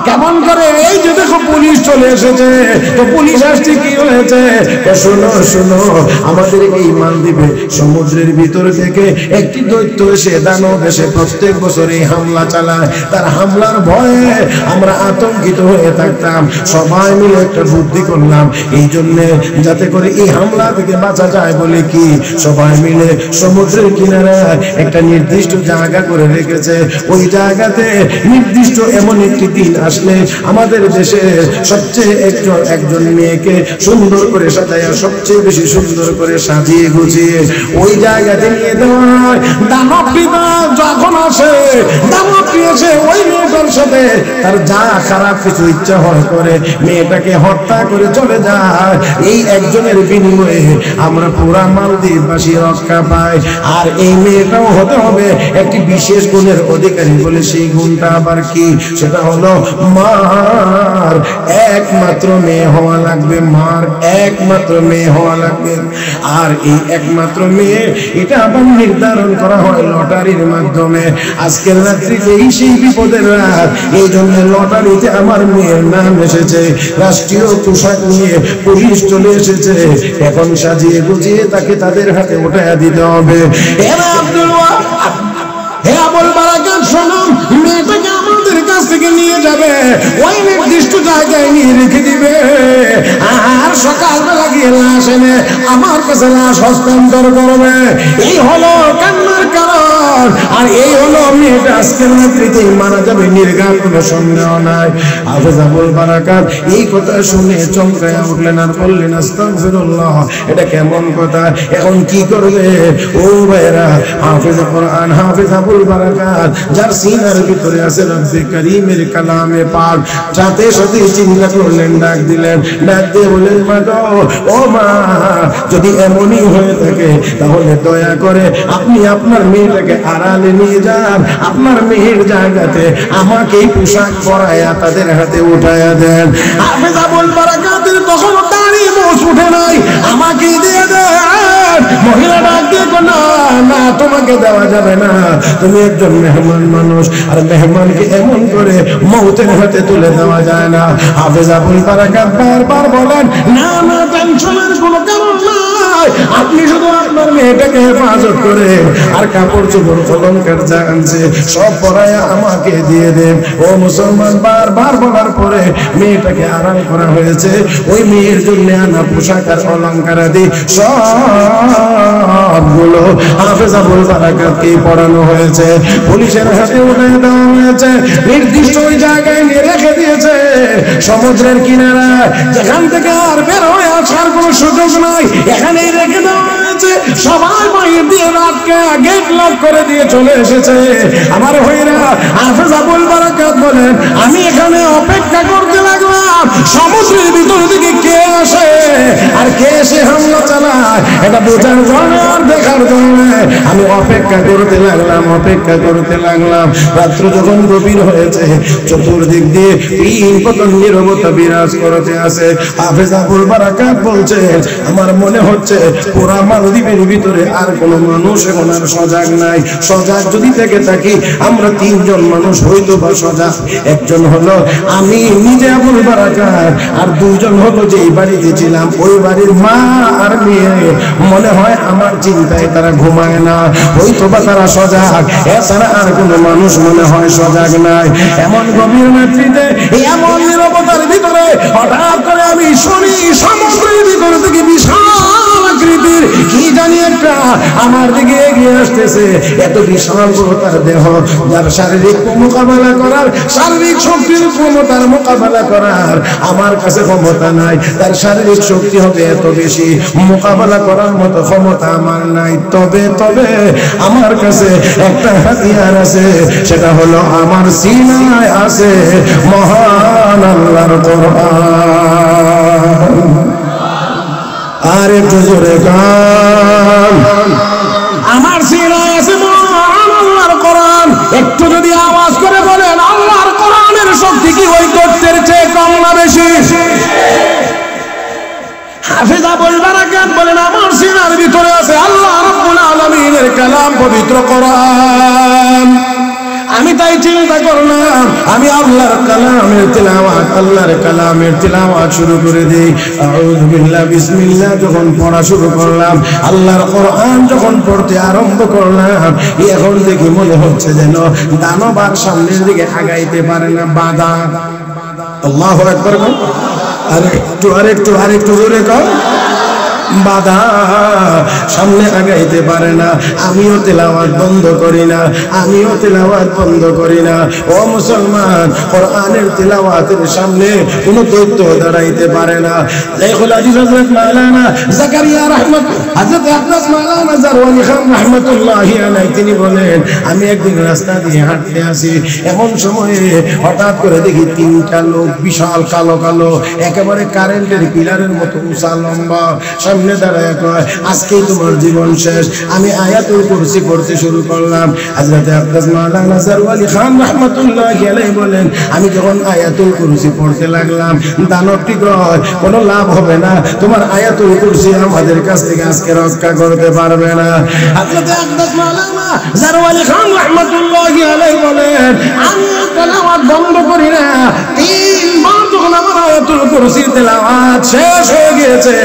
কেমন করে এই যে দেখো পুলিশ চলে এসেছে, তো পুলিশ আসছে কি হয়েছে? শোনো শোনো, আমাদের এই মালদ্বীপে সমুদ্রের ভিতর থেকে একটি দৈত্য এসে দানব এসে প্রত্যেক বছর এই হামলা চালায়। তার হামলার ভয়ে আমরা আতঙ্কিত হয়ে থাকতাম। সবাই মিলে একটা বুদ্ধি করলাম, এই জন্যে যাতে করে এই হামলা থেকে বাঁচা যায় বলে কি সবাই মিলে সমুদ্রের কিনারায় একটা নির্দিষ্ট জায়গা করে রেখেছে। ওই জায়গাতে নির্দিষ্ট এমন একটি দিন আসলে আমাদের দেশে সবচেয়ে একজন মেয়েকে সুন্দর করে সাজাইয়া সবচেয়ে বেশি সুন্দর করে সাজিয়ে গুছিয়ে ওই জায়গাতে নিয়ে দেওয়া হয়। দানবটি যখন আসে, দানবটি এসে ওই মেয়েটার সাথে তার যা খারাপ কিছু ইচ্ছা হয় করে মেয়েটাকে হত্যা করে চলে যায়। এই একজনের বিনিময়ে আমরা পুরা মালদ্বীপবাসী রক্ষা পাই। আর এই মেয়েটাও হতে হবে একটি বিশেষ গুণের অধিকারী বলে সেই গুণটা আবার কি? সেটা হলো মার একমাত্র মেয়ে হওয়া লাগবে, মার একমাত্র মেয়ে হওয়া লাগবে। আর এই একমাত্র মেয়ে এটা আবার নির্ধারণ করা হয় লটারির মাধ্যমে। আজকের রাত্রিতে এই সেই বিপদের রাত, এই জন্য লটারিতে আমার মেয়ের নাম এসেছে। রাষ্ট্রীয় পোশাক নিয়ে পুলিশ চলে এসেছে, এখন সাজিয়ে গুছিয়ে তাকে তাদের হাতে উঠাইয়া দিতে হবে। হে আবুল বারাকাত শোনো, মেয়েটাকে আমাদের কাছ থেকে নিয়ে যাবে, ওই নির্দিষ্ট জায়গায় নিয়ে রেখে দিবে। আর সকালবেলা গিয়ে লাশ এনে আমার কাছে লাশ হস্তান্তর করবে। এই হলো কান্নার কারণ, আর এই হলো মেয়েটা আজকের রাত্রিতে মারা যাবে, নির্ঘাত কোনো সন্দেহ নাই। হাফেজ আবুল বারাকাত এই কথা শুনে চমকায়া উঠলেন আর বললেন, আস্তাগফিরুল্লাহ, এটা কেমন কথা? এখন কি করবে? ও ভাইরা, হাফেজ কোরআন হাফেজ আবুল বারাকাত যার সিনার ভিতরে আছে রব্বে কারীমের কালামে পাক, সাথে সাথে চিন্তা করলেন, ডাক দিলেন, ডাক দিয়ে বলেন, মা গো, ও মা, যদি এমনই হয়ে থাকে তাহলে দয়া করে আপনি আপনার মেয়েটাকে আড়ালে নিয়ে যান, আপনার মেয়ের জায়গাতে আমাকেই পোশাক পরায়া তাদের হাতে উঠায়া দেন। হাফেজ আবুল বারাকাতের তখন দাঁড়ি মোষ উঠে নাই, আমাকে দিয়ে দেন। মহিলা ডাক দিয়ে, না না, তোমাকে দেওয়া যাবে না, তুমি একজন মেহমান মানুষ, আর মেহমানকে এমন করে মৌতের হাতে তুলে দেওয়া যায় না। হাফেজ আবুল বারাকাত বারবার বলেন, না না, টেনশনের কোনো কারণ নাই, আপনি শুধু আপনার মেয়েটাকে হেফাজত করে আর কাপড় চোপড় অলংকার যা আনছে সব পরায়া আমাকে দিয়ে দেন। ও মুসলমান, বারবার বলার পরে মেয়েটাকে আড়াল করা হয়েছে। ওই মেয়ের জন্য আনা পোশাক আর অলংকার আদি সবগুলো হাফেজ আবুল বারাকাতকে পড়ানো হয়েছে, পুলিশের হাতে উঠে দেওয়া হয়েছে, নির্দিষ্ট ওই জায়গায় নিয়ে রেখে দিয়েছে সমুদ্রের কিনারা, যেখান থেকে আর বের হয়ে আসার কোনো সুযোগ নাই, এখানেই রেখে দেওয়া হয়েছে। সবাই বাইরে দিয়ে রাতকে গেট লক করে দিয়ে চলে এসেছে। আমার ভাইরা, হাফেজ আবুল বারাকাত বলেন, আমি এখানে অপেক্ষা করতে লাগলাম সমুদ্রের ভিতর থেকে কে আসে আর কে এসে হামলা চালায় এটা বোঝার জন্য আর দেখার জন্য আমি অপেক্ষা করতে লাগলাম, অপেক্ষা করতে লাগলাম। রাত্র যখন গভীর হয়েছে, চতুর্দিক দিয়ে তিন পতন নীরবতা বিরাজ করতে আছে। হাফেজ আবুল বারাকাত বলছেন, আমার মনে হচ্ছে পুরা মালদ্বীপের ভিতরে আর কোনো মানুষ এখন আর সজাগ নাই। সজাগ যদি থেকে থাকি আমরা তিনজন মানুষ হয়তো বা সজাগ। একজন হলো আমি নিজে আবুল বারাকাত, আর দুইজন হলো যে বাড়িতে ছিলাম ওই বাড়ির মা আর মেয়ে। মনে হয় আমার চিন্তায় তারা ঘুমায় না, হয়তো বা তারা সজাগ, এছাড়া আর কোনো মানুষ মনে হয় সজাগ নাই। এমন গভীর রাত্রিতে এমন নীরবতার ভিতরে হঠাৎ করে আমি শুনি সমুদ্রের ভিতর থেকে বিশাল আকৃতির কি জানি একটা আমার দিকে এগিয়ে আসতেছে। এত বিশাল বড় তার দেহ, যার শারীরিক মোকাবেলা করার, শারীরিক শক্তির ক্ষমতার মোকাবেলা করার আমার কাছে ক্ষমতা নাই। তার শারীরিক শক্তি হবে এত বেশি, মোকাবেলা করার মতো ক্ষমতা আমার নাই। তবে তবে আমার কাছে একটা হাতিয়ার আছে, সেটা হলো আমার সিনায় আছে মহান আল্লাহর কোরআন। আর একটু জোরে গান, আমার সিনায় আছে মহান আল্লাহর কোরআন। একটু যদি আওয়াজ করে বলেন, আল্লাহর কোরআনের শক্তি কি ওই দৈত্যের চেয়ে কম না বেশি? হাফেজ আবুল বারাকাত বলেন, আমার সিনার ভিতরে আছে আল্লাহ রাব্বুল আলামিনের কালাম, পবিত্র কোরআন। আমি তাই চিন্তা করলাম আমি আল্লাহর কালামের তিলাওয়াত শুরু করে দেই। আউযু বিল্লাহ বিসমিল্লাহ যখন পড়া শুরু করলাম, আল্লাহর কোরআন যখন পড়তে আরম্ভ করলাম, এখন দেখি মনে হচ্ছে যেন দানব আর সামনের দিকে আগাইতে পারে না, বাধা। আল্লাহু আকবার। আরেকটু জোরে কর। বাধা, সামনে আগাইতে পারে না। আমিও তেলাওয়াত বন্ধ করি না। ও মুসলমান, কোরআনের তেলাওয়াতের সামনে কোনো দৈত্য দাঁড়াইতে পারে না। লাইখুল আজিজ হযরত মাওলানা জাকারিয়া হযরত আব্বাস মাওলানা জারওয়ানি খান রাহমাতুল্লাহি আলাইহি তিনি বলেন, আমি একদিন রাস্তা দিয়ে হাঁটতে আসি, এমন সময়ে হঠাৎ করে দেখি তিনটা লোক বিশাল কালো কালো একেবারে কারেন্টের পিলারের মতো উঁচা লম্বা সামনে দাঁড়ায় কয়, আজকেই তোমার জীবন শেষ। আমি আয়াতুল কুরসি পড়তে শুরু করলাম। হযরত আব্বাস মাওলানা জারওয়ানি খান রাহমাতুল্লাহি আলাইহি বলেন, আমি যখন আয়াতুল কুরসি পড়তে লাগলাম, দানবটি কয়, কোনো লাভ হবে না, তোমার আয়াতুল কুরসি আমাদের কাছ থেকে আজকে রক্ষা করতে পারবে না। হযরত আব্বাস মাওলানা জারওয়ানি খান রাহমাতুল্লাহি আলাইহি বলেন, আমি তেলাওয়াত বন্ধ করি না। তিনবার যখন আমার আয়াতুল কুরসির তেলাওয়াত শেষ হয়ে গিয়েছে,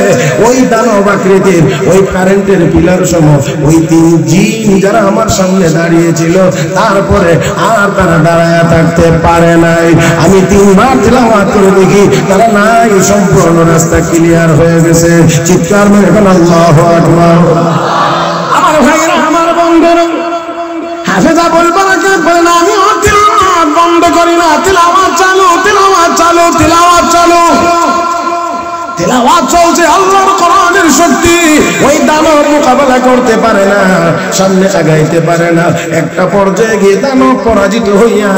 ওই দানব আকৃতির ওই কারেন্টের পিলার সম ওই তিন জিন যারা আমার সামনে দাঁড়িয়েছিল, তারপরে আর তারা দাঁড়ায় থাকতে পারে নাই। আমি তিনবার তেলাওয়াত করে দেখি তারা নাই, সম্পূর্ণ রাস্তা ক্লিয়ার হয়ে গেছে। চিৎকার মেরে বলেন আল্লাহু আকবার। আমার ভাইরা, আমার বন্ধুরা, হাফেজ আবুল বারাকাত বলেন, আমি তেলাওয়াত বন্ধ করি না, তেলাওয়াত চালু। তেলাওয়াত চলছে, আল্লাহর কোরআনের শক্তি। ওই দানব মোকাবেলা করতে পারে না, সামনে আগাইতে পারে না। একটা পর্যায়ে গিয়ে দানব পরাজিত হইয়া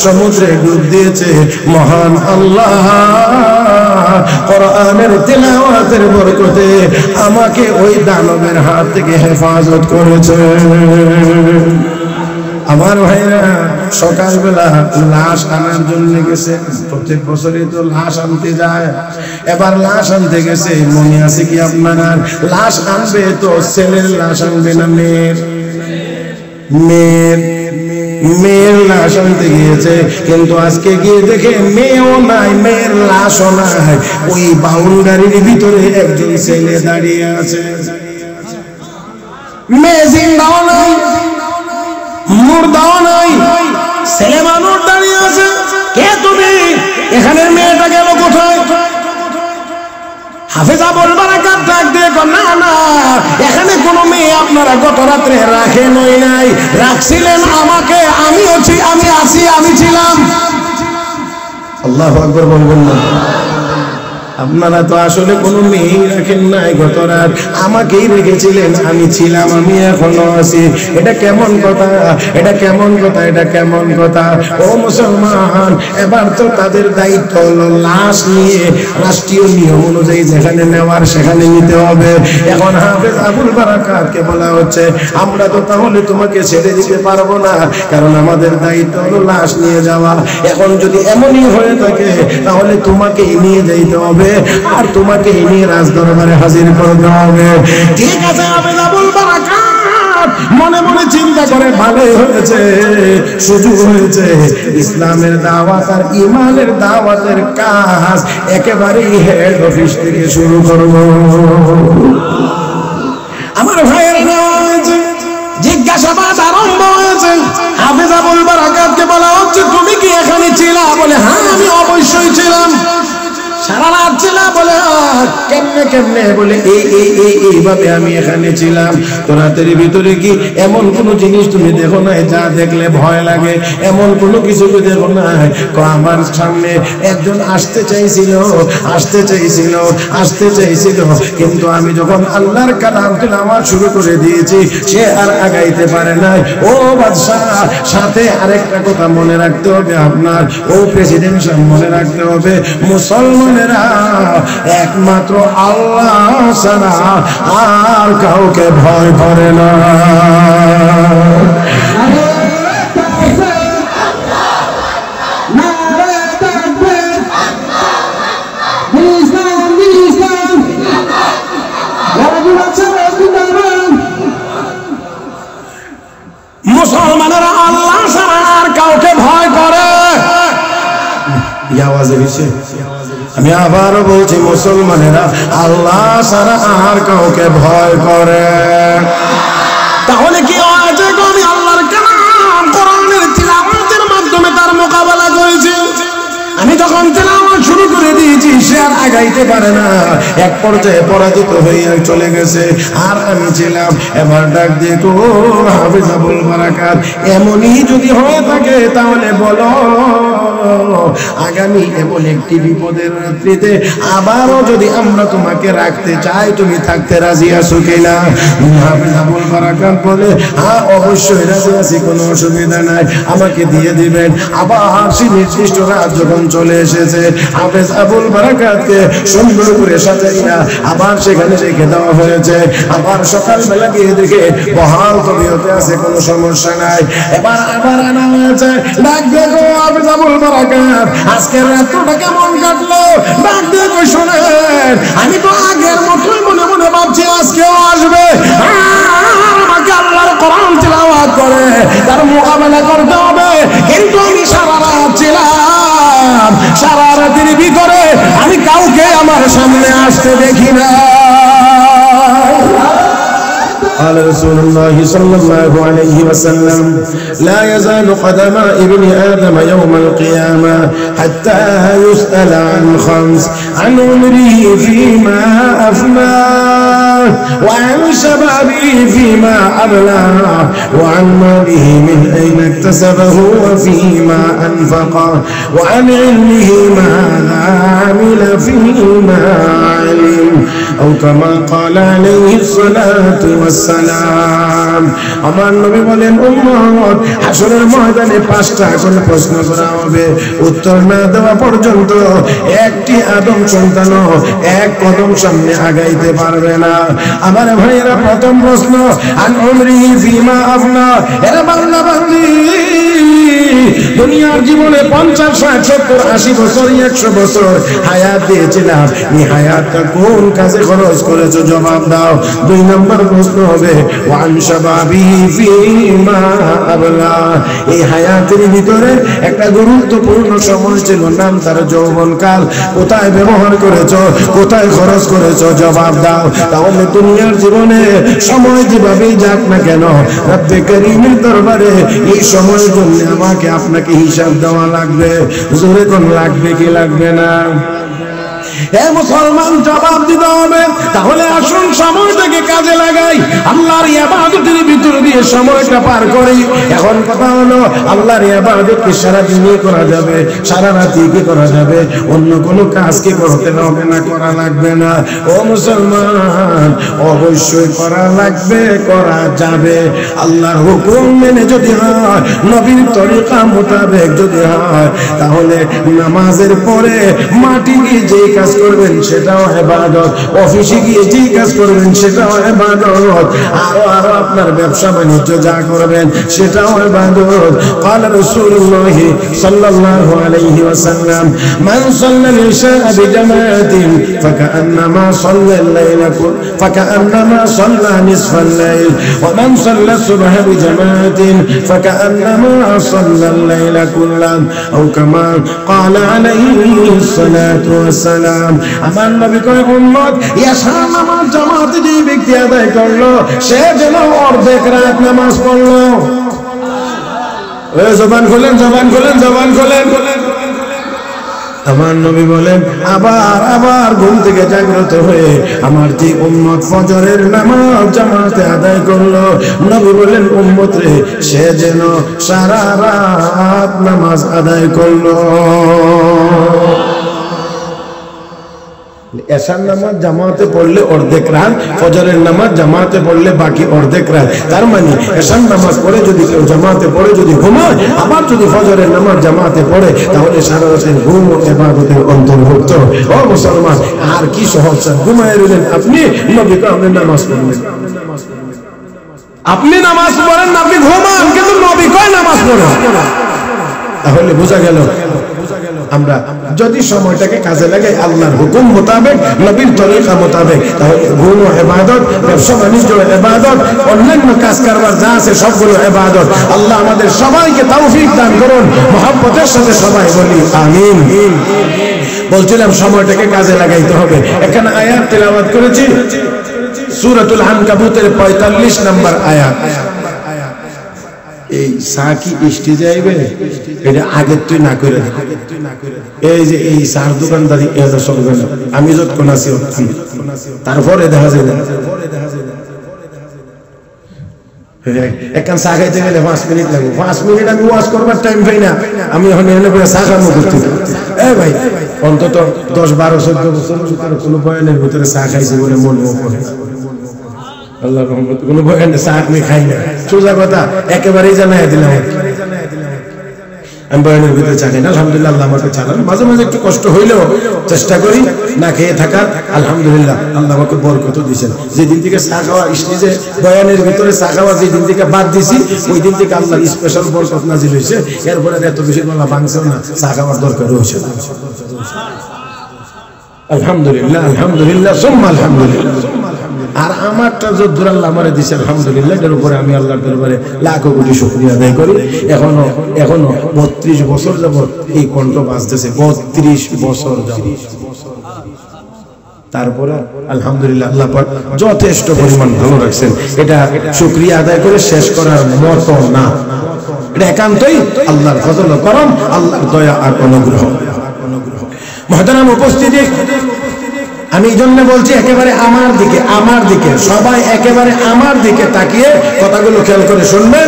সমুদ্রে ডুব দিয়েছে। মহান আল্লাহ কোরআনের তেলাওয়াতের বরকতে আমাকে ওই দানবের হাত থেকে হেফাজত করেছে। আমার ভাইরা, সকালবেলা লাশ আনার জন্য গেছে, প্রত্যেক বছরই তো লাশ আনতে যায়, এবার লাশ আনতে গেছে। মনে আছে কি আপনার? লাশ আনবে তো ছেলের লাশ আনবে না মেয়ের লাশ আনতে গিয়েছে, কিন্তু আজকে গিয়ে দেখে মেয়েও নাই, মেয়ের লাশও নাই। ওই বাউন্ডারির ভিতরে একজন ছেলে দাঁড়িয়ে আছে, মেয়ে জিন্দাও নাই, মুর্দাও নাই, ছেলে মানুষ দাঁড়িয়ে আছে। কে তুমি? এখানে মেয়েটা গেল কোথায়? হাফেজ আবুল বারাকাত ডাক দিয়ে কয়, না, এখানে কোনো মেয়ে আপনারা গত রাত্রে রাখেনই নাই, রাখছিলেন আমাকে। আমি ছিলাম। আল্লাহু আকবার বলবেন না? আপনারা তো আসলে কোনো মেয়েই রাখেন নাই, গত রাত আমাকেই রেখেছিলেন, আমি ছিলাম, আমি এখনো আছি। এটা কেমন কথা? ও মুসলমান, এবার তো তাদের দায়িত্ব হলো লাশ নিয়ে রাষ্ট্রীয় নিয়ম অনুযায়ী যেখানে নেওয়ার সেখানে নিতে হবে। এখন হাফেজ আবুল বারাকাতকে বলা হচ্ছে, আমরা তো তাহলে তোমাকে ছেড়ে দিতে পারবো না, কারণ আমাদের দায়িত্ব হলো লাশ নিয়ে যাওয়া। এখন যদি এমনই হয়ে থাকে তাহলে তোমাকেই নিয়ে যাইতে হবে, আর তোমাকে নিয়ে রাজদরবারে হাজির করতে হবে। ঠিক আছে, হাফেজ আবুল বারাকাত মনে মনে চিন্তা করে, ভালোই হয়েছে, সুযোগ হয়েছে। ইসলামের দাওয়াত আর ঈমানের দাওয়াতের কাজ একেবারেই হেড অফিস থেকে শুরু করব। আমার ভাইয়ের নেওয়া হয়েছে, জিজ্ঞাসাবাদ আরম্ভ হয়েছে। হাফেজ আবুল বারাকাতকে বলা হচ্ছে, তুমি কি এখানে ছিলা? বলে, হ্যাঁ, আমি অবশ্যই ছিলাম। সারা রাত ছিলাম। বলে, কেমনে? বলে, এইভাবে আমি এখানে ছিলাম। তো রাতের ভিতরে কি এমন কোন জিনিস তুমি দেখো নাই যা দেখলে ভয় লাগে? এমন কোনো কিছু দেখো নাই? আমার সামনে একজন আসতে চাইছিল, কিন্তু আমি যখন আল্লাহর কালাম তেলাওয়াত শুরু করে দিয়েছি, সে আর আগাইতে পারে নাই। ও বাদশাহ, সাথে আরেকটা কথা মনে রাখতে হবে আপনার, ও প্রেসিডেন্ট সাহেব, মনে রাখতে হবে, মুসলমানেরা একমাত্র আল্লাহ ছাড়া আর কাউকে ভয় করে না। মুসলমানেরা আল্লাহ ছাড়া আর এই আওয়াজে গেছে। আমি আবারও বলছি মুসলমানেরা আল্লাহ ছাড়া আর কাউকে ভয় করে। তাহলে কি আজ আমি আল্লাহর কালাম কোরআনের তিলাওয়াতের মাধ্যমে তার মোকাবেলা করেছি। আমি যখন তিলাওয়াত শুরু করে দিয়েছি সে আর আগাইতে পারে না, এক পর্যায়ে পরাজিত হয়ে চলে গেছে। আর আমি ছিলাম। এবার ডাক দিয়ে তো হাফেজ আবুল বারাকাত, এমনই যদি হয়ে থাকে তাহলে বলো আগামী এমন একটি বিপদের রাত্রিতে আবারও যদি আমরা তোমাকে রাখতে চাই তুমি থাকতে রাজি আছো কিনা? হাফেজ আবুল বারাকাত বলে হ্যাঁ অবশ্যই রাজি আছি, কোনো অসুবিধা নাই, আমাকে দিয়ে দিবেন। আবার সেই নির্দিষ্ট রাত যখন চলে এসেছে হাফেজ আবুল বারাকাতকে সুন্দর করে সাজাইয়া আবার সেখানে রেখে দেওয়া হয়েছে। আবার সকালবেলা গিয়ে দেখে বহাল তবিয়তে আছে, কোনো সমস্যা নাই। এবার আবার আনা হয়েছে, ডাক দেখো হাফেজ আবুল বারাকাত আজকের রাতটা কেমন কাটলো? ডাক দেখো শোনেন, আমি তো আগের মতোই মনে মনে ভাবছি আজকেও আসবে, আমাকে আল্লাহর কোরআন তিলাওয়াত করে তার মোকাবেলা করতে হবে। কিন্তু আমি সারা রাত ছিলাম, সারা রাতের ভিতরে আমি কাউকে আমার সামনে আসতে দেখি না। قال رسول الله صلى الله عليه وسلم لا يزال قدم ابن آدم يوم القيامة حتى يسأل عن خمس: عن عمره فيما أفناه، وعن شبابه فيما أبلاه، وعن ماله من أين اكتسبه وفيما أنفقه، وعن علمه ماذا عمل فيما علم، أو كما قال عليه الصلاة والسلام। আমার নবী বলেন উম্মত হাসরের ময়দানে 5টা করে প্রশ্ন করা হবে, উত্তর না দেওয়া পর্যন্ত একটি আদম সন্তান এক কদম সামনে আগাইতে পারবে না। আমার ভাইয়েরা প্রথম প্রশ্ন আন উমরিহি ফিমা আফনা, এরা বান্দা বান্দি দুনিয়ার জীবনে 50, 60, 70, 80 বছর 100 বছর হায়াত দিয়েছিলাম, এই হায়াতটা কোন কাজে খরচ করেছো জবাব দাও। 2 নম্বর প্রশ্ন হবে ওয়ান শাবাবিহি ফিমা আবলা, এই হায়াতের ভিতরে একটা গুরুত্বপূর্ণ সময় ছিল, নাম তার যৌবনকাল, কোথায় ব্যবহার করেছো, কোথায় খরচ করেছো জবাব দাও। তাহলে দুনিয়ার জীবনে সময় যেভাবেই যাক না কেন রব্বে করিমের দরবারে এই সময়ের জন্য আমাকে আপনাকে হিসাব দেওয়া লাগবে। জোরে কোন লাগবে কি লাগবে না? হে মুসলমান জবাব দিতে হবে। তাহলে আসুন সময়টাকে কাজে লাগাই, আল্লাহর ইবাদতের ভিতর দিয়ে সময়টা পার করি। এখন কথা হলো আল্লাহর ইবাদত কি সারা দিনই করা যাবে, সারা রাতই কি করা যাবে, অন্য কোনো কাজ কি করতে হবে না করা লাগবে না? ও মুসলমান অবশ্যই করা লাগবে, করা যাবে। আল্লাহর হুকুম মেনে যদি হয়, নবীর তরিকা মোতাবেক যদি হয়, তাহলে নামাজের পরে মাটি গিয়ে যে কাজ করবেন সেটাও ইবাদত, অফিসে গিয়ে যে কাজ করবেন সেটাও ইবাদত, আরো আপনার ব্যবসা বাণিজ্য যা করবেন সেটাও ইবাদত। قال رسول الله صلى الله عليه وسلم من صلى العشاء بجماعة فكأنما صلى الليل فكأنما صلى نصف الليل ومن صلى الصبح بجماعة فكأنما صلى الليل كله أو كما قال عليه الصلاة والسلام। আমার নবী কয় উম্মত ইয়াশা নামাজ জামাতে যে ব্যক্তি আদায় করলো সে যেন অর্ধেক রাত নামাজ পড়লো। জবান খোলেন, জবান খোলেন, জবান খোলেন। আমার নবী বলেন আবার আবার ঘুম থেকে জাগ্রত হয়ে আমার যে উম্মত ফজরের নামাজ জামাতে আদায় করলো, নবী বলেন উম্মত রে সে যেন সারা রাত নামাজ আদায় করলো। এশার নামাজ জামাতে পড়লে অর্ধেক রাত, ফজরের নামাজ জামাতে পড়লে বাকি অর্ধেক রাত। তার মানে এশার নামাজ পড়ে যদি কেউ জামাতে পড়ে যদি ঘুমায়, আবার যদি ফজরের নামাজ জামাতে পড়ে, তাহলে সারা রাতের ঘুম ও ইবাদতের অন্তর্ভুক্ত। ও মুসলমান আর কি সহজ, ঘুমায় রইলেন আপনি, নবীকে আপনি নামাজ পড়লেন, আপনি নামাজ পড়েন, আপনি ঘুমান, কিন্তু নবী কয় নামাজ পড়েন। তাহলে বোঝা গেল আমরা যদি সময়টাকে কাজে লাগাই আল্লাহর হুকুম মোতাবেক, নবীর তরিকা মোতাবেক, তাহলে ঘুম ইবাদত, ব্যবসা বাণিজ্য ইবাদত, অন্যান্য কাজ কারবার যা আছে সবগুলো ইবাদত। আল্লাহ আমাদের সবাইকে তৌফিক দান করুন। মহব্বতের সাথে সবাই বলি আমিন। বলছিলাম সময়টাকে কাজে লাগাইতে হবে। এখানে আয়াত তেলাওয়াত করেছি সূরাতুল আনকাবুতের 45 নম্বর আয়াত। এই সাকি ইষ্টি যাইবে এটা আগে তুই না করে, এই যে এই সার দোকানদারি এটা চলবে না। আমি যতক্ষণ আছি তারপরে দেখা যায় একখান চা খাইতে গেলে 5 মিনিট লাগবে। 5 মিনিট আমি ওয়াজ করবার টাইম পাই না, আমি এখন এনে করে চা খাবো করতে। এই ভাই অন্তত 10, 12, 14 বছর কোনো বয়ানের ভিতরে চা খাইছে বলে মনে হয় আল্লাহ রহমত, কোনো বয়ানে চা আমি খাই না। সোজা কথা একেবারেই জানাই দিলাম, আমি বয়ানের ভিতরে চা খাই না। আলহামদুলিল্লাহ আল্লাহ আমাকে চালান, মাঝে মাঝে একটু কষ্ট হইলেও চেষ্টা করি না খেয়ে থাকার। আলহামদুলিল্লাহ আল্লাহ আমাকে বরকত দিয়েছেন। যেদিন থেকে চা খাওয়া স্টেজে বয়ানের ভিতরে চা খাওয়া যেদিন থেকে বাদ দিছি, ওই দিন থেকে আল্লাহ স্পেশাল বরকত নাজিল হয়েছে। এরপরে এত বেশি বলা ভাঙছেও না, চা খাওয়ার দরকার হয়েছে। আলহামদুলিল্লাহ আলহামদুলিল্লাহ সুম্মা আলহামদুলিল্লাহ। আর আমারটা যদ্দুর আল্লাহ আমারে দিয়েছে আলহামদুলিল্লাহ, এর উপরে আমি আল্লাহর দরবারে লাখো কোটি শুকরিয়া আদায় করি। এখনো 32 বছর যাবত এই কণ্ঠ বাজতেছে, 32 বছর যাবত। তারপরে আলহামদুলিল্লাহ আল্লাহ পাক যথেষ্ট পরিমাণ ভালো রাখছেন। এটা শুকরিয়া আদায় করে শেষ করার মতো না, এটা একান্তই আল্লাহর ফজল করম, আল্লাহর দয়া আর অনুগ্রহ। মুহতারাম উপস্থিতি, আমি এই জন্য বলছি একেবারে আমার দিকে সবাই একেবারে আমার দিকে তাকিয়ে কথাগুলো খেয়াল করে শুনবেন।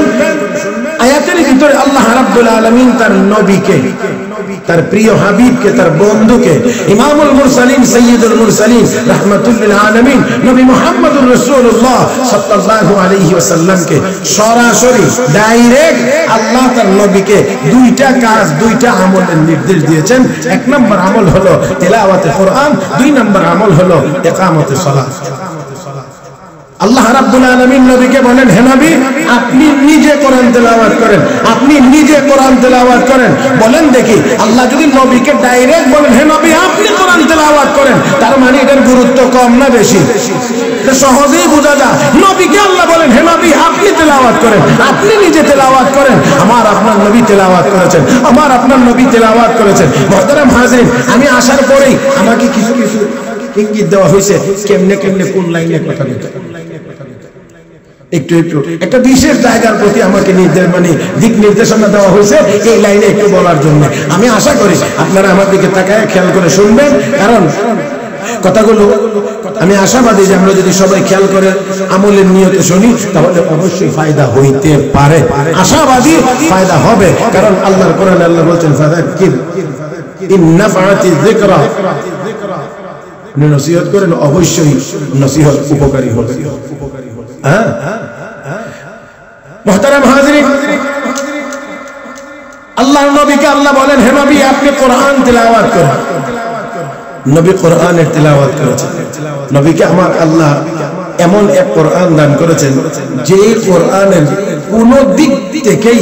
আয়াতের ভিতরে আল্লাহ রাব্বুল আলামিন তার নবীকে, তার প্রিয় হাবিবকে, তার বন্ধুকে, ইমামুল মুরসালিন সাইয়্যিদুল মুরসালিন রাহমাতুল লিল আলামিন নবী মুহাম্মদুর রাসূলুল্লাহ সাল্লাল্লাহু আলাইহি ওয়াসাল্লামকে সরাসরি ডাইরেক্ট আল্লাহ তার নবীকে দুইটা কাজ, দুইটা আমলের নির্দেশ দিয়েছেন। এক নম্বর আমল হলো তিলাওয়াতে কোরআন, 2 নম্বর আমল হলো ইকামতে সালাত। আল্লাহ রাব্বুল আলামিন নবীকে বলেন, হে নবী আপনি নিজে কোরআন তেলাওয়াত করেন, আপনি নিজে কোরআন তেলাওয়াত করেন। বলেন দেখি, আল্লাহ যদি নবীকে ডাইরেক্ট বলেন হে নবী আপনি কোরআন তেলাওয়াত করেন, তার মানে এটার গুরুত্ব কম না বেশি? এটা সহজেই বোঝা যায়। নবীকে আল্লাহ বলেন হে নবী আপনি তেলাওয়াত করেন, আপনি নিজে তেলাওয়াত করেন। আমার আপনার নবী তেলাওয়াত করেছেন, আমার আপনার নবী তেলাওয়াত করেছেন। মুহতারাম হাজিরিন, আমি আসার পরেই আমাকে কিছু কিছু ইঙ্গিত দেওয়া হয়েছে কেমনে কেমনে কোন লাইনে কথা বলতে, একটু একটা বিশেষ জায়গার প্রতি আমাকে দিক নির্দেশনা দেওয়া হয়েছে এই লাইনে একটু বলার জন্য। আমি আশা করি আপনারা আমার দিকে তাকায় খেয়াল করে শুনবেন, কারণ কথাগুলো আমি আশাবাদী যে আমরা যদি সবাই খেয়াল করে আমলের নিয়তে শুনি তাহলে অবশ্যই ফায়দা হইতে পারে। আশাবাদী ফায়দা হবে, কারণ আল্লাহর কোরআনে আল্লাহ বলছেন ফাযাক্কির ইন নাফআতিয যিকরা, নসিহত করেন অবশ্যই নসিহত উপকারী হবে। হ্যাঁ মুহতারাম হাজিরিন, আল্লাহর নবীকে আল্লাহ বলেন হে নবী আপনি কোরআন তেলাওয়াত করেন। নবী কোরআনের তেলাওয়াত করেছেন। নবীকে আমার আল্লাহ এমন এক কোরআন দান করেছেন যে কোরআনের কোন দিক থেকেই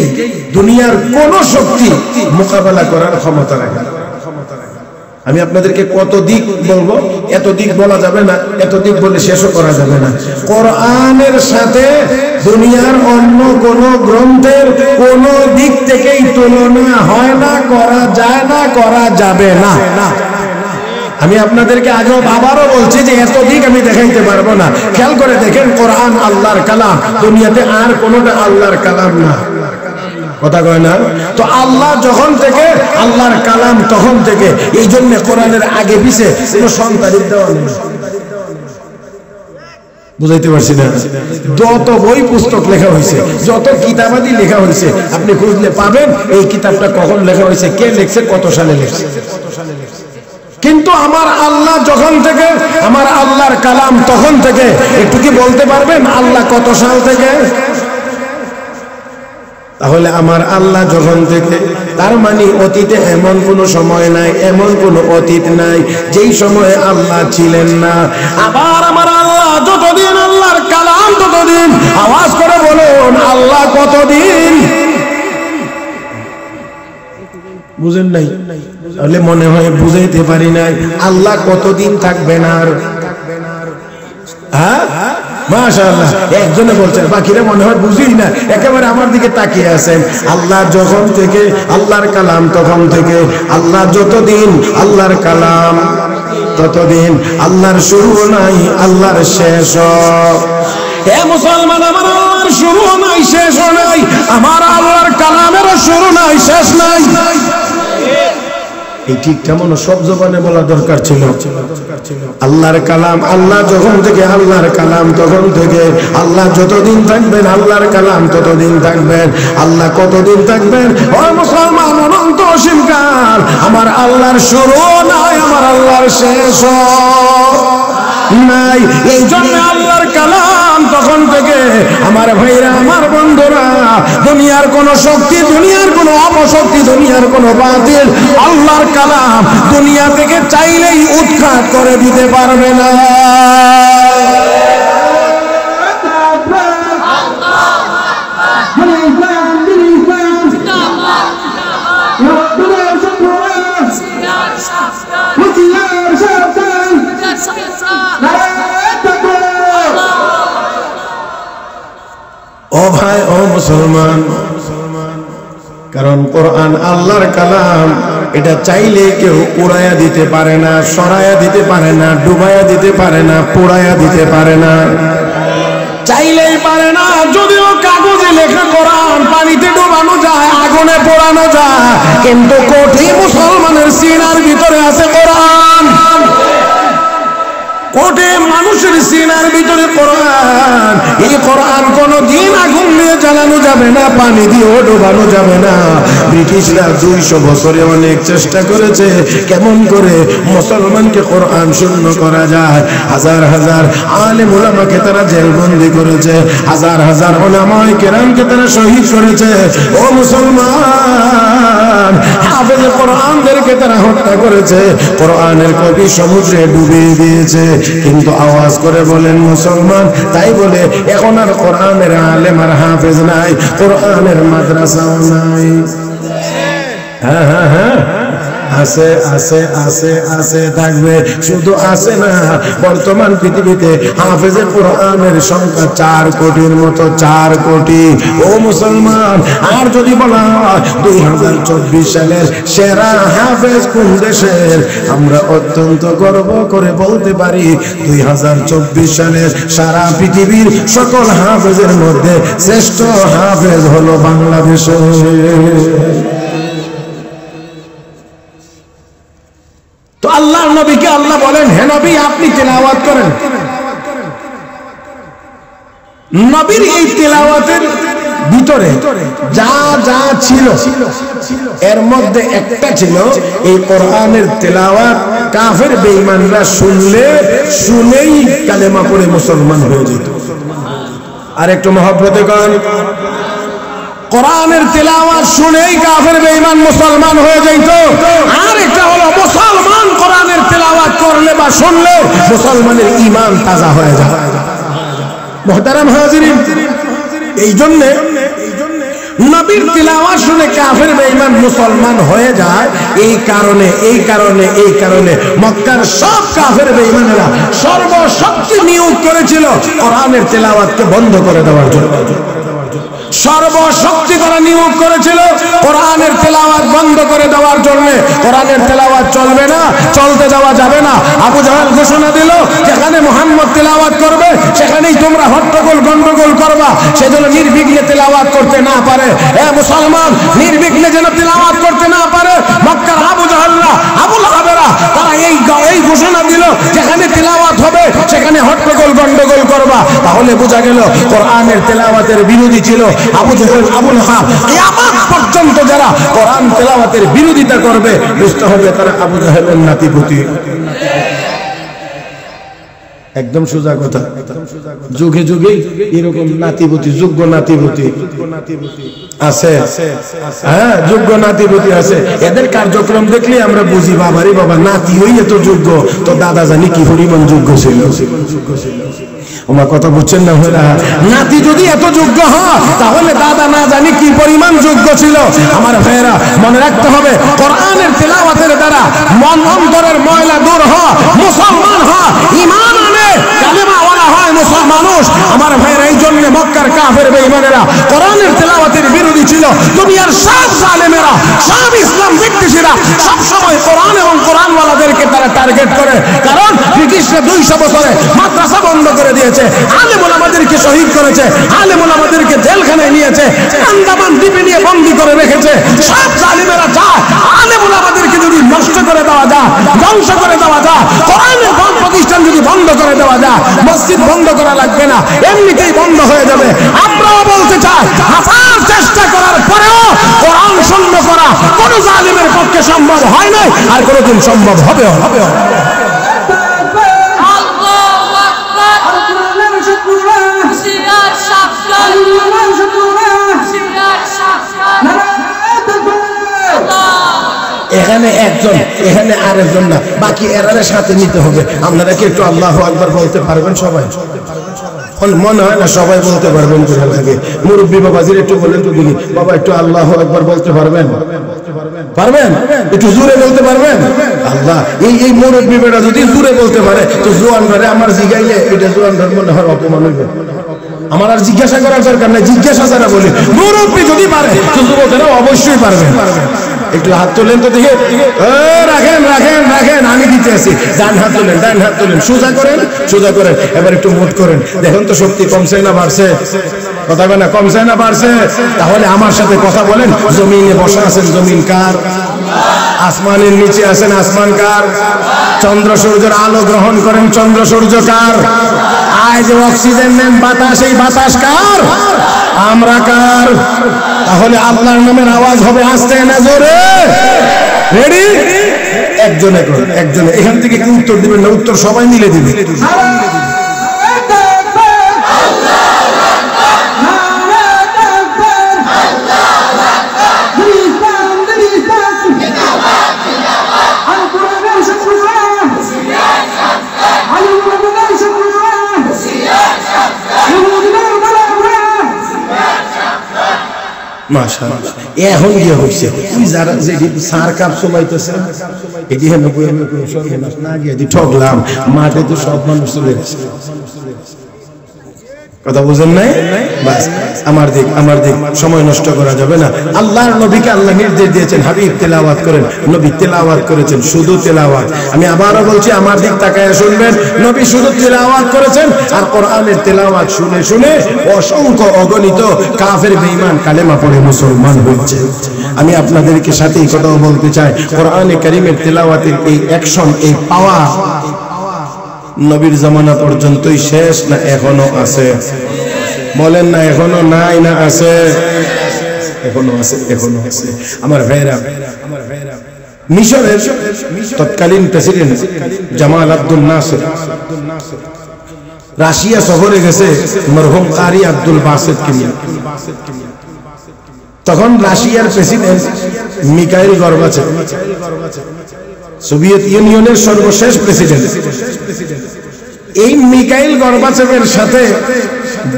দুনিয়ার কোন শক্তি মোকাবেলা করার ক্ষমতা রাখে না। আমি আপনাদেরকে কত দিক বলবো, এত দিক বলা যাবে না, এত দিক বলে শেষও করা যাবে না। কোরআনের সাথে দুনিয়ার অন্য কোন গ্রন্থের কোন দিক থেকেই তুলনা হয় না, করা যায় না, করা যাবে না। আমি আপনাদেরকে আগেও আবারও বলছি যে এত দিক আমি দেখাইতে পারবো না। খেয়াল করে দেখেন, কোরআন আল্লাহর কালাম, দুনিয়াতে আর কোনটা আল্লাহর কালাম না। কথা কয় না তো? আল্লাহ যখন থেকে আল্লাহর কালাম তখন থেকে, এই জন্য কোরআনের আগে পিছে কোনো সন্তানিক দেওয়া নেই। বুঝাইতে পারছি না? যত বই পুস্তক লেখা হয়েছে, যত কিতাবাদি লেখা হয়েছে, আপনি খুঁজলে পাবেন এই কিতাবটা কখন লেখা হয়েছে, কে লিখছে, কত সালে লিখছে। কিন্তু আমার আল্লাহ যখন থেকে, আমার আল্লাহর কালাম তখন থেকে, একটু কি বলতে পারবেন আল্লাহ কত সাল থেকে? তাহলে আমার আল্লাহ যখন থেকে, তার মানে অতীতে এমন কোন সময় নাই, এমন কোন অতীত নাই যেই সময়ে আল্লাহ ছিলেন না। আবার আমার আল্লাহ যতদিন আল্লাহর কালাম ততদিন। আওয়াজ করে বলুন আল্লাহ কতদিন? বুঝেন নাই? তাহলে মনে হয় বুঝাইতে পারি নাই। আল্লাহ কতদিন থাকবেন আর? হ্যাঁ, মাশাআল্লাহ, একজনে বলছেন, বাকিরা মনে হয় বুঝি না, একেবারে আমার দিকে তাকিয়ে আছেন। আল্লাহ যখন থেকে আল্লাহর কালাম, তখন থেকে আল্লাহ যতদিন আল্লাহর কালাম ততদিন আল্লাহর শুরু নাই, আল্লাহর শেষ। এ মুসলমান, আমার আল্লাহর শুরু নাই, শেষ নাই, আমার আল্লাহর কালামেরও শুরু নাই, শেষ নাই। এই ঠিক তেমন সব জবানে বলা দরকার ছিল। আল্লাহর কালাম, আল্লাহ যখন থেকে আল্লাহর কালাম, তখন থেকে আল্লাহ যতদিন থাকবেন আল্লাহর কালাম ততদিন থাকবেন। আল্লাহ কতদিন থাকবেন? ও মুসলমান, অনন্ত অসীমকাল। আমার আল্লাহর শুরু নাই, আমার আল্লাহর শেষ নাই। এই জন্য আল্লাহর কালাম তখন থেকে, আমার ভাইরা, আমার বন্ধুরা, দুনিয়ার কোন শক্তি, দুনিয়ার কোন অপশক্তি, দুনিয়ার কোন বাতিল আল্লাহর কালাম দুনিয়া থেকে চাইলেই উৎখাত করে দিতে পারবে না। ও ভাই, ও মুসলমান, কারণ কোরআন আল্লাহর কালাম, এটা চাইলে কেউ উড়াইয়া দিতে পারে না, সরাইয়া দিতে পারে না, ডুবাইয়া দিতে পারে না, পোড়াইয়া দিতে পারে না, চাইলেই পারে না। যদিও কাগজে লেখা কোরআন পানিতে ডুবানো যায়, আগুনে পোড়ানো যায়, কিন্তু কোটি মুসলমানের সিনার ভিতরে আছে কোরআন। কোটি মানুষের সিনার ভিতরে কোরআন। এই কোরআন কোনদিন আগুন দিয়ে জ্বালানো যাবে না, পানি দিয়ে ডোবানো যাবে না। ব্রিটিশরা 200 বছরে অনেক চেষ্টা করেছে কেমন করে মুসলমানকে কোরআন শূন্য করা যায়। হাজার হাজার আলেম উলামাকে তারা জেলবন্দি করেছে, হাজার হাজার উলামায়ে কেরামকে তারা শহীদ করেছে। ও মুসলমান, হাফেজে কোরআনদেরকে তারা হত্যা করেছে, কোরআনের কবি সমুদ্রে ডুবিয়ে দিয়েছে। কিন্তু আওয়াজ করে বলেন মুসলমান, তাই বলে এখন আর কোরআনের আলেম আর হাফেজ নাই, কোরআনের মাদ্রাসাও নাই। হ্যাঁ হ্যাঁ হ্যাঁ, আছে আছে আছে আছে, থাকবে, শুধু আছে না, বর্তমান পৃথিবীতে হাফেজে কোরআনের সংখ্যা 4 কোটির মতো, 4 কোটি। ও মুসলমান, আর যদি বলা হয় 2024 সালের সেরা হাফেজ কোন দেশের, আমরা অত্যন্ত গর্ব করে বলতে পারি 2024 সালের সারা পৃথিবীর সকল হাফেজের মধ্যে শ্রেষ্ঠ হাফেজ হলো বাংলাদেশের। তো আল্লাহর নবীকে আল্লাহ বলেন, হে নবী, আপনি তেলাওয়াত করেন। নবীর এই তেলাওয়াতের ভিতরে যা যা ছিল, এর মধ্যে একটা ছিল এই কোরআনের তেলাওয়াত কাফের বেঈমানরা শুনেই কালেমা পড়ে মুসলমান হয়ে যেত। আর একটু মহব্বতে করেন, কোরআনের তেলাওয়াত শুনেই কাফের বেঈমান মুসলমান হয়ে যেত। আর একটা হলো মুসলমান কোরআনের তেলাওয়াত করলে বা শুনলে মুসলমানের ঈমান তাজা হয়ে যায়। মুহতারাম হাজিরিন, এই জন্য নবীর তিলাওয়াত শুনে কাফের বেঈমান মুসলমান হয়ে যায়। এই কারণে মক্কার সব কাফের বেঈমানেরা সর্বশক্তি নিয়োগ করেছিল কোরআনের তেলাওয়াতকে বন্ধ করে দেওয়ার জন্য। সর্বশক্তি তারা নিয়োগ করেছিল কোরআনের তেলাওয়াত বন্ধ করে দেওয়ার জন্য। কোরআনের তেলাওয়াত চলবে না, চলতে দেওয়া যাবে না। আবু জাহেল ঘোষণা দিল, যেখানে মুহাম্মদ তেলাওয়াত করবে সেখানেই তোমরা হট্টগোল গন্ডগোল করবা, সেজন্য নির্বিঘ্নে তেলাওয়াত করতে না পারে। এ মুসলমান, নির্বিঘ্নে যেন তেলাওয়াত করতে না পারে। মক্কার আবু জাহেলরা, আবু লাহাবেরা, তারা এই ঘোষণা দিল, যেখানে তেলাওয়াত হবে সেখানে হট্টগোল গন্ডগোল করবা। তাহলে বোঝা গেল কোরআনের তেলাওয়াতের বিরোধী ছিল আবু জাহেল, আবু লাহাব। কিয়ামত পর্যন্ত যারা কোরআন তেলাওয়াতের বিরোধিতা করবে, বুঝতে হবে তারা আবু জাহেলের নাতিপুতি। একদম সোজা কথা। যুগে যুগে এরকম নাতিপতি, যোগ্য নাতিপতি আছে, হ্যাঁ যোগ্য নাতিপতি আছে। এদের কার্যক্রম দেখলে আমরা বুঝি বাবারে বাবা, নাতি হই এত যোগ্য, তো দাদা জানি কি পরিমাণ যোগ্য ছিল। আমার কথা বুঝছেন না? নাতি যদি এত যোগ্য হয় তাহলে দাদা না জানি কি পরিমাণ যোগ্য ছিল। আমার ভাইয়েরা মনে রাখতে হবে, কোরআনের তেলাওয়াতের দ্বারা মন অন্তরের ময়লা দূর হয়, মুসলমান হয়, ঈমান আনে, কালেমা ওয়ালা হয় মানুষ। আমার ভাইয়েরা এই জন্য মক্কার কাফের বেঈমানেরা কোরআনের তেলাওয়াতের বিরোধী ছিল। দুনিয়ার সব জালেমেরা, সব ইসলাম বিদ্বেষীরা সব সময় কোরআন এবং কোরআনওয়ালাদেরকে তারা টার্গেট করে, কারণ ব্রিটিশরা 200 বছরে মাদ্রাসা বন্ধ করে দিয়েছে, আলেম ওলামাদেরকে শহীদ করেছে, আলেম ওলামাদেরকে জেলখানায় নিয়েছে, আন্দামান দ্বীপে নিয়ে বন্দী করে রেখেছে। সব জালিমেরা চায় আলেম ওলামাদেরকে যদি নষ্ট করে দেওয়া যায়, ধ্বংস করে দেওয়া যায়, কোরআনের প্রতিষ্ঠান যদি বন্ধ করে দেওয়া যায়, মসজিদ বন্ধ করা লাগবে না, এমনিতেই বন্ধ হয়ে যাবে। আমরাও বলতে চাই, হাজার চেষ্টা করার পরেও কোরআন শূন্য করা কোন জালিমের পক্ষে সম্ভব হয় নাই, আর কোনদিন সম্ভব হবে হবে। এখানে একজন, এখানে আরেকজন না, বাকি এরারে সাথে নিতে হবে। আপনারা কি একটু আল্লাহু আকবার বলতে পারবেন সবাই? মনে হয় না সবাই বলতে পারবেন। মুরব্বী বাবাজির একটু বলেন তো দেখি, বাবা একটু আল্লাহু আকবার বলতে পারবেন? পারবেন? একটু জোরে বলতে পারবেন? আল্লাহ, এই মুরব্বী বেটা যদি জোরে বলতে পারে তো জোয়ান ধরে আমার জিগাইলে এটা জোয়ান ধর মনে হয় অপমান হইবে। আমার আর জিজ্ঞাসা করার দরকার নাই, জিজ্ঞাসা যারা বলি মুরব্বী যদি পারে তো যুবকেরা অবশ্যই পারবেন। একটু হাত তোলেন তো দেখে, রাখেন রাখেন রাখেন, আমি দিতে আছি। ডান হাত তোলেন, ডান হাত তোলেন, সোজা করেন, সোজা করেন। এবার একটু মোট করেন, দেখুন তো শক্তি কমছে না বাড়ছে? কথা বলে না, কমছে না বাড়ছে? তাহলে আমার সাথে কথা বলেন। জমিনে বসা আছেন, জমিন কার? আসমানের নিচে আছেন, আসমান কার? চন্দ্র সূর্যের আলো গ্রহণ করেন, চন্দ্র সূর্য কার? আজ অক্সিজেন নেন, বাতাস, এই বাতাস কার? আমরা কার? তাহলে আল্লাহর নামের আওয়াজ হবে আস্তে না জোরে? রেডি? একজনে করেন, একজনে। এখান থেকে কি উত্তর দিবেন না? উত্তর সবাই মিলে দিবেন। মাশাআল্লাহ, এখন কি হইছে? তুই যারা যে সার কাপ সবাইতেছে এটি হেন সর্বনাশ না গিয়ে দি ঠকলাম, মাঠে তো সব মানুষ চলে গেছে। কথা বুঝেন নাই? বাস আমার দিক, আমার দিক, সময় নষ্ট করা যাবে না। আল্লাহর নবীকে আল্লাহ নির্দেশ দিয়েছেন, হাবিব তেলাওয়াত করেন। নবী তেলাওয়াত করেছেন, শুধু তেলাওয়াত। আমি আবারও বলছি, আমার দিক তাকায় শুনবেন, নবী শুধু তেলাওয়াত করেছেন। আর কোরআনের তেলাওয়াত শুনে শুনে অসংখ্য অগণিত কাফের বেঈমান কালেমা পড়ে মুসলমান হয়েছে। আমি আপনাদেরকে সাথে এই কথাও বলতে চাই, কোরআনে কারীমের তেলাওয়াতের এই অ্যাকশন, এই পাওয়া নবীর জামানা পর্যন্তই শেষ না এখনো আছে? বলেন না, এখনো নাই না আছে? এখনো আছে, এখনো আছে। আমার ভাইরা, মিশরের তৎকালীন প্রেসিডেন্ট জামাল আব্দুল নাসির রাশিয়া সফরে গেছে মরহুম কারি আব্দুল বাসেতকে নিয়ে। তখন রাশিয়ার প্রেসিডেন্ট মিখাইল গর্বাচেভ, সোভিয়েত ইউনিয়নের সর্বশেষ প্রেসিডেন্ট। এই মিখাইল গর্বাচেভের সাথে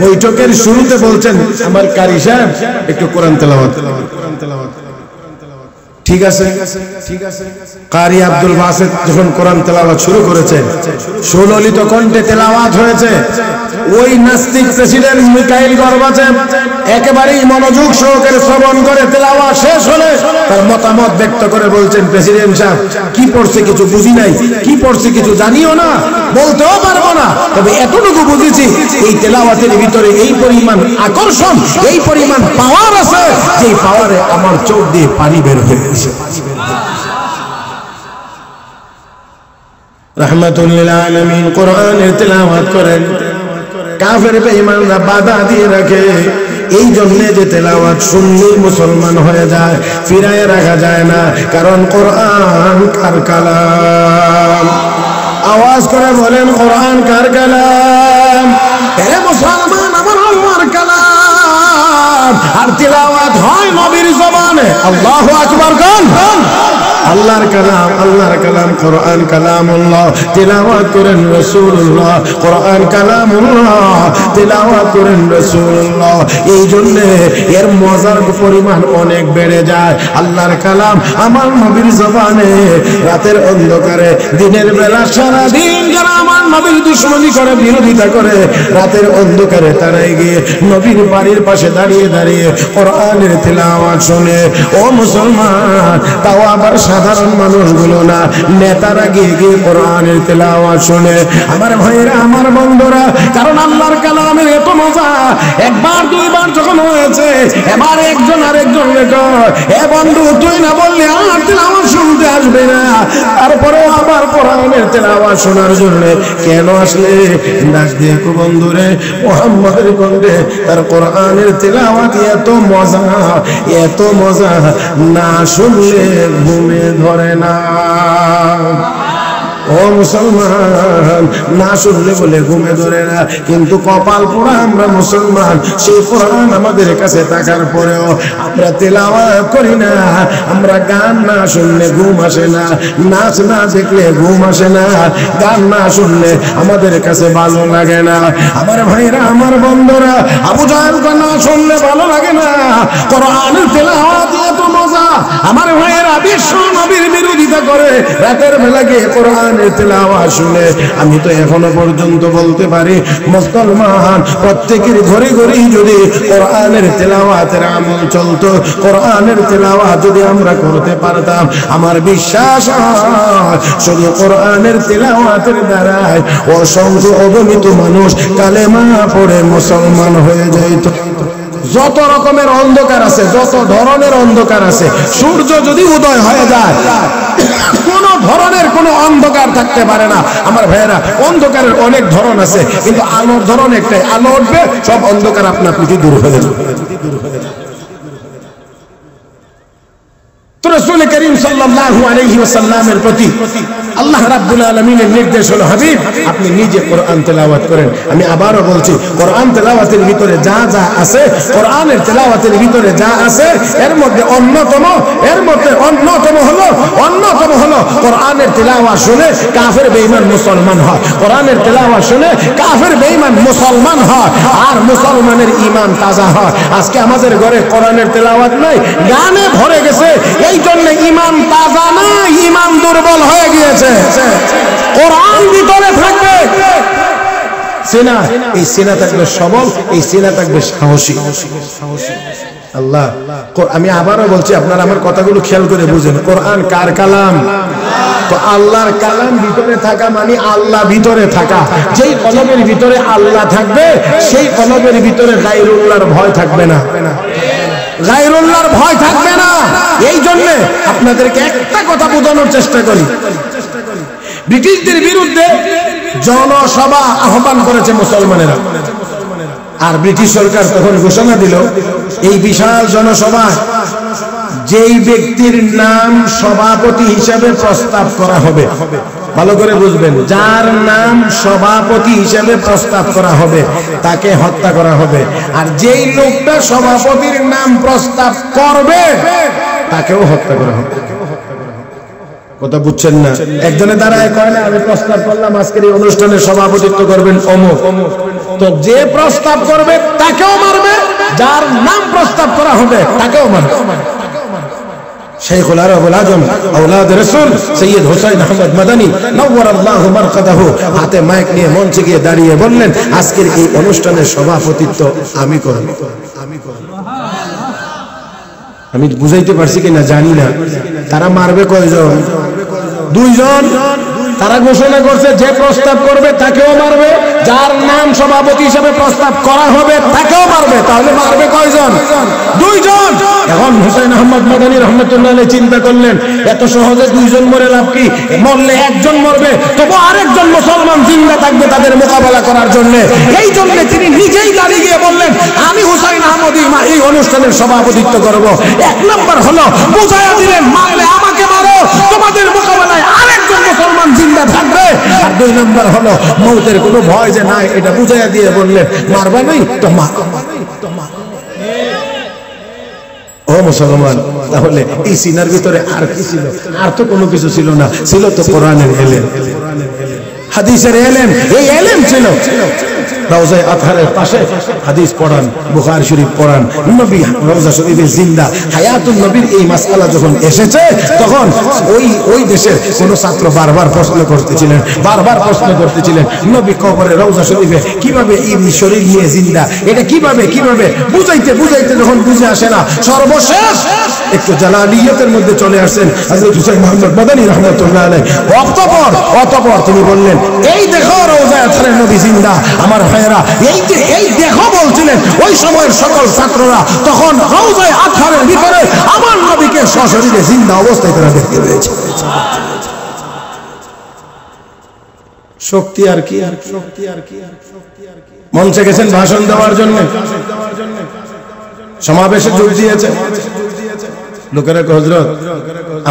বৈঠকের শুরুতে বলছেন, আমার কারি সাহেব একটু কোরআন তেলাওয়াত। ঠিক আছে, ঠিক আছে। কারি আব্দুল বাসেত যখন কোরআন তেলাওয়াত শুরু করেছেন, সুললিত কণ্ঠে তেলাওয়াত হয়েছে। ওই নাস্তিক প্রেসিডেন্ট মিখাইল গর্বাচেভ একেবারেই মনোযোগ সহকারে শ্রবণ করে তেলাওয়াত শেষ হলে তার মতামত ব্যক্ত করে বলছেন, প্রেসিডেন্ট সাহেব কি পড়ছে কিছু বুঝি নাই, কি পড়ছে কিছু জানিও না, বলতেও পারবো না, তবে এতটুকু বুঝেছি এই তেলাওয়াতের ভিতরে এই পরিমাণ আকর্ষণ, এই পরিমাণ পাওয়ার আছে, যে পাওয়ারে আমার চোখ দিয়ে পানি বের হয়ে গেছে। রাহমাতুল লিল আলামিন কোরআনের তেলাওয়াত করেন, কাফের বেঈমানরা বাধা দিয়ে রাখে। এই জন্য যে তেলাওয়াত শুনলেই মুসলমান হয়ে যায়, ফিরায় রাখা যায় না, কারণ কোরআন কার কালাম? আওয়াজ করে বলেন কোরআন কার কালাম? হে মুসলমান, আমার আল্লাহর কালাম। আর তিলাওয়াত হয় নবীর জবানে। আল্লাহু আকবার কোন? আল্লাহর কালাম, আল্লাহর কালাম কোরআন কালামুল্লাহ, তিলাওয়াত করেন রাসূলুল্লাহ। কোরআন কালামুল্লাহ, তিলাওয়াত করেন রাসূলুল্লাহ। এই জন্য এর মজার পরিমাণ অনেক বেড়ে যায়। আল্লাহর কালাম আমার নবীর জবানে, রাতের অন্ধকারে, দিনের বেলা সারা দিন যারা আমার নবীর দুশমনি করে, বিরোধিতা করে, রাতের অন্ধকারে তারাই গিয়ে নবীর বাড়ির পাশে দাঁড়িয়ে দাঁড়িয়ে কোরআনের তিলাওয়াত শুনে। ও মুসলমান, তাও আবার সাধারণ মানুষগুলো না, নেতারা গিয়ে গিয়ে কোরআনের তিলাওয়াত শুনে। আমার ভাইয়েরা, আমার বন্ধুরা, কারণ আল্লাহর কালামের এত মজা। একবার দুইবার যখন হয়েছে, এবার একজন আরেকজন কয়, এ বন্ধু তুই না বললি আর তিলাওয়াত শুনতে আসবে না? তারপরেও আবার কোরআনের তিলাওয়াত শোনার জন্য কেন আসলে? ডাক দিয়ে কো বন্ধুরে, মুহাম্মদের কণ্ঠে তার কোরআনের তিলাওয়াত এত মজা, এত মজা, না শুনলে ঘুমে ধরে না। ও মুসলমান, না শুনলে বলে ঘুমে ধরে না, কিন্তু কপাল পোড়া আমরা মুসলমান। সেই কোরআন আমাদের কাছে থাকার পরেও আমরা তেলাওয়াত করি না। আমরা গান না শুনলে ঘুম আসে না, নাচ না দেখলে ঘুম আসে না, গান না শুনলে আমাদের কাছে ভালো লাগে না। আমার ভাইরা, আমার বন্ধুরা, আবু জাহেল না শুনলে ভালো লাগে না। কোরআনের তেলাওয়াত এত মজা। আমার ভাইয়েরা বিশ্ব নবীর বিরোধিতা করে রাতের বেলা গিয়ে কোরআনের তেলাওয়াত শুনে। আমি তো এখনো পর্যন্ত বলতে পারি, মুসলমান প্রত্যেকের ঘরে ঘরেই যদি কোরআনের তেলাওয়াতের আমল চলতো, কোরআনের তেলাওয়াত যদি আমরা করতে পারতাম, আমার বিশ্বাস শুধু কোরআনের তেলাওয়াতের দ্বারাই অসংখ্য অগণিত মানুষ কালেমা পড়ে মুসলমান হয়ে যাইত। যত রকমের অন্ধকার আছে, যত ধরনের অন্ধকার আছে, সূর্য যদি উদয় হয়ে যায়, কোন ধরনের কোন অন্ধকার থাকতে পারে না। আমার ভাইয়েরা, অন্ধকারের অনেক ধরন আছে, কিন্তু আলোর ধরন একটাই। আলো উঠবে, সব অন্ধকার আপনা আপনি দূর হয়ে যাবে। তো রাসূল করিম সাল্লাল্লাহু আলাইহি ওয়াসাল্লামের প্রতি আল্লাহ রাব্বুল আলামিনের নির্দেশ হলো, হাবিব আপনি নিজে কোরআন তেলাওয়াত করেন। আমি আবারও বলছি, কোরআন তেলাওয়াতের ভিতরে যা যা আছে, কোরআনের তেলাওয়াতের ভিতরে যা আছে, এর মধ্যে অন্যতম হলো কোরআনের তেলাওয়াত শুনে কাফের বেঈমান মুসলমান হয়। কোরআনের তেলাওয়াত শুনে কাফের বেঈমান মুসলমান হয়, আর মুসলমানের ঈমান তাজা হয়। আজকে আমাদের ঘরে কোরআনের তেলাওয়াত নাই, গানে ভরে গেছে। এই জন্য ঈমান তাজা না, ঈমান দুর্বল হয়ে গিয়েছে। কোরআন ভিতরে থাকবে, সিনা, এই সিনা থাকবে সবল, এই সিনা থাকবে সাহসী। আল্লাহ, আমি আবারও বলছি, আপনারা আমার কথাগুলো খেয়াল করে বুঝেন। কোরআন কার কালাম? তো আল্লাহর কালাম ভিতরে থাকা মানে আল্লাহ ভিতরে থাকা। যেই কলবের ভিতরে আল্লাহ থাকবে, সেই কলবের ভিতরে গায়রুল্লাহর ভয় থাকবে না, গায়রুল্লাহর ভয় থাকবে না। এই জন্য আপনাদেরকে একটা কথা বোঝানোর চেষ্টা করি। ব্রিটিশদের বিরুদ্ধে জনসভা আহ্বান করেছে মুসলমানেরা, আর ব্রিটিশ সরকার তখন ঘোষণা দিল, এই বিশাল জনসভা যেই ব্যক্তির নাম সভাপতি হিসাবে প্রস্তাব করা হবে, ভালো করে বুঝবেন, যার নাম সভাপতি হিসাবে প্রস্তাব করা হবে তাকে হত্যা করা হবে, আর যেই লোকটা সভাপতির নাম প্রস্তাব করবে তাকেও হত্যা করা হবে। কথা বুঝছেন না? একজনে দাঁড়ায় কয় না, আমি প্রস্তাব করলাম আজকের এই অনুষ্ঠানে সভাপতিত্ব করবেন অমুক, তো যে প্রস্তাব করবে তাকেও মারবে, যার নাম প্রস্তাব করা হবে তাকেও মারবে। শাইখুল আরবুল আজম আওলাদ রাসূল সৈয়দ হুসাইন আহমদ মাদানী নওয়ারাল্লাহু মারকাদাহু হাতে মাইক নিয়ে মঞ্চে গিয়ে দাঁড়িয়ে বললেন, আজকের এই অনুষ্ঠানের সভাপতিত্ব আমি করব। আমি বুঝাইতে পারছি কিনা জানি না। তারা মারবে কয়জন? দুইজন। তারা ঘোষণা করছে যে প্রস্তাব করবে তাকেও মারবে, যার নাম সভাপতি হিসেবে প্রস্তাব করা হবে তাকেও মারবে। তাহলে মারবে কয়জন? দুইজন। এখন হুসাইন আহমদ মাদানী রহমাতুল্লাহ আলাইহি চিন্তা করলেন, এত সহজে দুইজন মরে লাভ কি? মরলে একজন মরবে, তবু আরেকজন মুসলমান জিন্দা থাকবে তাদের মোকাবেলা করার জন্য। এই জন্য তিনি নিজেই দাঁড়িয়ে গিয়ে বললেন, আমি হুসাইন আহমদী এই অনুষ্ঠানের সভাপতিত্ব করব। এক নম্বর হলো বুঝাইয়া দিলেন, মারলে আমাকে মারো, তোমাদের মোকাবেলায় আরেকজন মুসলমান জিন্দা থাকবে। আর 2 নম্বর হলো মৌতের কোনো ভয় যে নাই, এটা বুঝাইয়া দিয়ে বললেন মারবা নাই তো মা। ও মুসলমান, তাহলে এই সিনার ভিতরে আর কি ছিল? আর তো কোনো কিছু ছিল না, ছিল তো কোরআনের ইলম, হাদিসের ইলম। এই ইলম ছিল। রওজায়ে আতহারের পাশে হাদিস পড়ান, বুখারী শরীফ পড়ান, নবী রওজা শরীফে জিন্দা হায়াতুন নবীর এই মাসআলা যখন এসেছে তখন ওই দেশের কোন ছাত্র বারবার প্রশ্ন করতেছিলেন নবী কবরে রওজা শরীফে কিভাবে এই শরীর নিয়ে জিন্দা, এটা কিভাবে বুঝাইতে যখন বুঝে আসে না, সর্বশেষ একটু জালালিয়াতের মধ্যে চলে আসেন হযরত হুসাইন মুহাম্মদ মাদানী রাহমাতুল্লাহ আলাইহি। অতঃপর তিনি বললেন এই দেখো রওজায়ে আতহারের নবী জিন্দা। আমার ভাইয়েরা, এই দেখো বলছিলেন ওই সময়ের সকল ছাত্ররা, তখন রওজায়ে আতহারের ভিতরে আমার নবীকে সশরীরে জিন্দা অবস্থায় তারা দেখতে পেয়েছে। শক্তি আর কি, মঞ্চে গেছেন ভাষণ দেওয়ার জন্য, সমাবেশে যোগ দিয়েছে লোকেরা, হযরত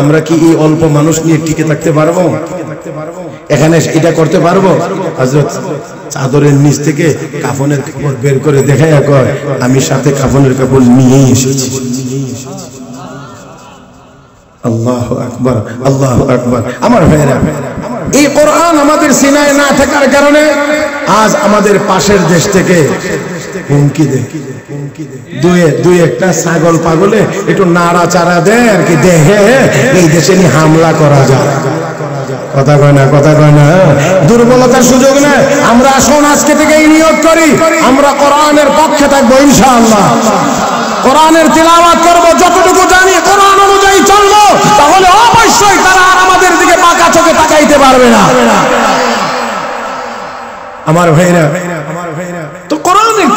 আমরা কি এই অল্প মানুষ নিয়ে টিকে থাকতে পারবো? এখানে এটা করতে পারবো? হযরত চাদরের নিচ থেকে কাফনের কাপড় বের করে দেখাইয়া কয় আমি সাথে কাফনের কাপড় নিয়েই এসেছি। আল্লাহু আকবার, আল্লাহু আকবার। আমার ভাইরা, এই কোরআন আমাদের সিনায় না থাকার কারণে আজ আমাদের পাশের দেশ থেকে হুমকি দেয়, দুই একটা ছাগল পাগলে একটু নাড়াচাড়া দেয় আর কি, দেখে এই দেশে নিয়ে হামলা করা যায়। কথা কয় না, দুর্বলতার সুযোগ নেই। আমরা আসুন আজকে থেকে নিয়ত করি আমরা কোরআনের পক্ষে থাকবো ইনশাআল্লাহ। কোরআনের তিলাওয়াত করব, যতটুকু জানি কোরআন অনুযায়ী চলবো, তাহলে অবশ্যই তারা আর আমাদের দিকে বাঁকা চোখে তাকাইতে পারবে না। আমার ভাইরা, তো কোরআনের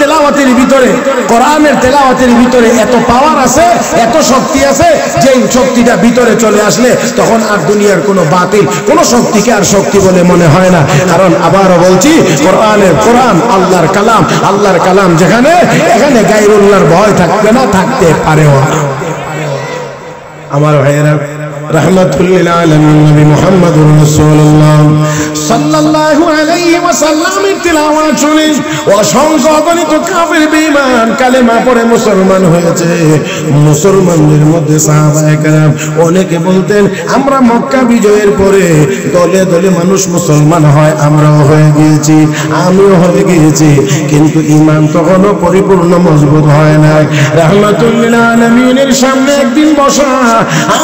তেলাওয়াতের ভিতরে এত পাওয়ার আছে, এত শক্তি আছে, যে শক্তিটা ভিতরে চলে আসলে তখন আর দুনিয়ার কোনো বাতিল কোনো শক্তিকে আর শক্তি বলে মনে হয় না। কারণ আবারও বলছি, কোরআন আল্লাহর কালাম যেখানে, এখানে গায়রুল্লাহর ভয় থাকবে না, থাকতে পারেও না। আমার ভাইয়েরা, রাহমাতুল আলামিন নবী মুহাম্মদুর রাসূলুল্লাহ সাল্লাল্লাহু আলাইহি ওয়াসাল্লামের তিলাওয়াত শুনে অসংখ্য অগণিত কাফির বেঈমান কালেমা পড়ে মুসলমান হয়েছে। মুসলমানদের মধ্যে সাহাবায়ে কেরাম অনেকে বলতেন আমরা মক্কা বিজয়ের পরে দলে দলে মানুষ মুসলমান হয়, আমরাও হয়ে গিয়েছি, আমিও হয়ে গিয়েছি, কিন্তু ঈমান তখনও পরিপূর্ণ মজবুত হয় না। রাহমাতুল আলামিনের সামনে একদিন বসা,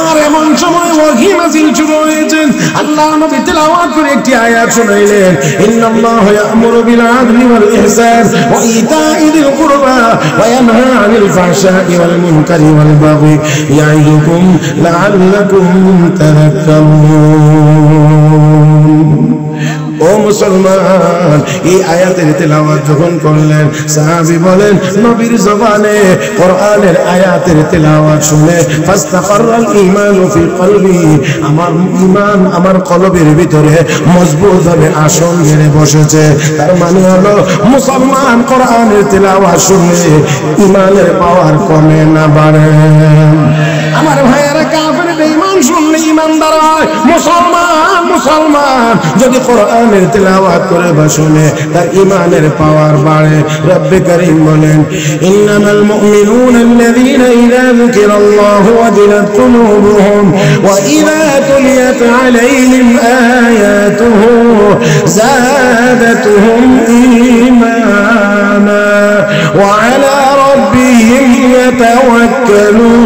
আর এমন সময় ওহী নাযিল শুরু হয়েছে। আল্লাহ নবী তেলাওয়াত করে একটি আয়াত শুনাইলেন, ইন্নাল্লাহা ইয়া'মুরু বিল আদলি ওয়াল ইহসান ওয়া ইতা'i যিল কুরবা ওয়া ইয়ানহা আনিল ফাহশা'i ওয়াল মুনকারি ওয়াল বাগই ইয়া'iদুকুম লা'আল্লাকুম তাযাক্কারুন। ও মুসলমান, এই আয়াতের তেলাওয়াত যখন করলেন, সাহাবী বলেন নবীর জবানে কোরআনের আয়াতের তেলাওয়াত শুনে ফাস্তাকাররাল ঈমানু ফি কলবি, আমার ঈমান আমার কলবের ভিতরে মজবুতভাবে আসন গেড়ে বসেছে। তার মানে হলো মুসলমান কোরআনের তেলাওয়াত শুনলে ঈমানের পাওয়ার কমে না বাড়ে। আমার ভাইয়েরা, কাফির বেঈমান শুনলে ঈমানদার হয়। মুসলমান যদি কোরআনের তেলাওয়াত করে বা শুনে, তার ঈমানের পাওয়ার বাড়ে। রব্বে কারীম বলেন, ইন্নামাল মুমিনুনা আল্লাযীনা ইযা যুকিরাল্লাহু ওয়াজিলাত কুলুবুহুম ওয়া ইযা তুলিয়াত আলাইহিম আয়াতুহু যাদাতুহুম ঈমানা ওয়া আলা রাব্বিহিম ইয়াতাওয়াক্কালুন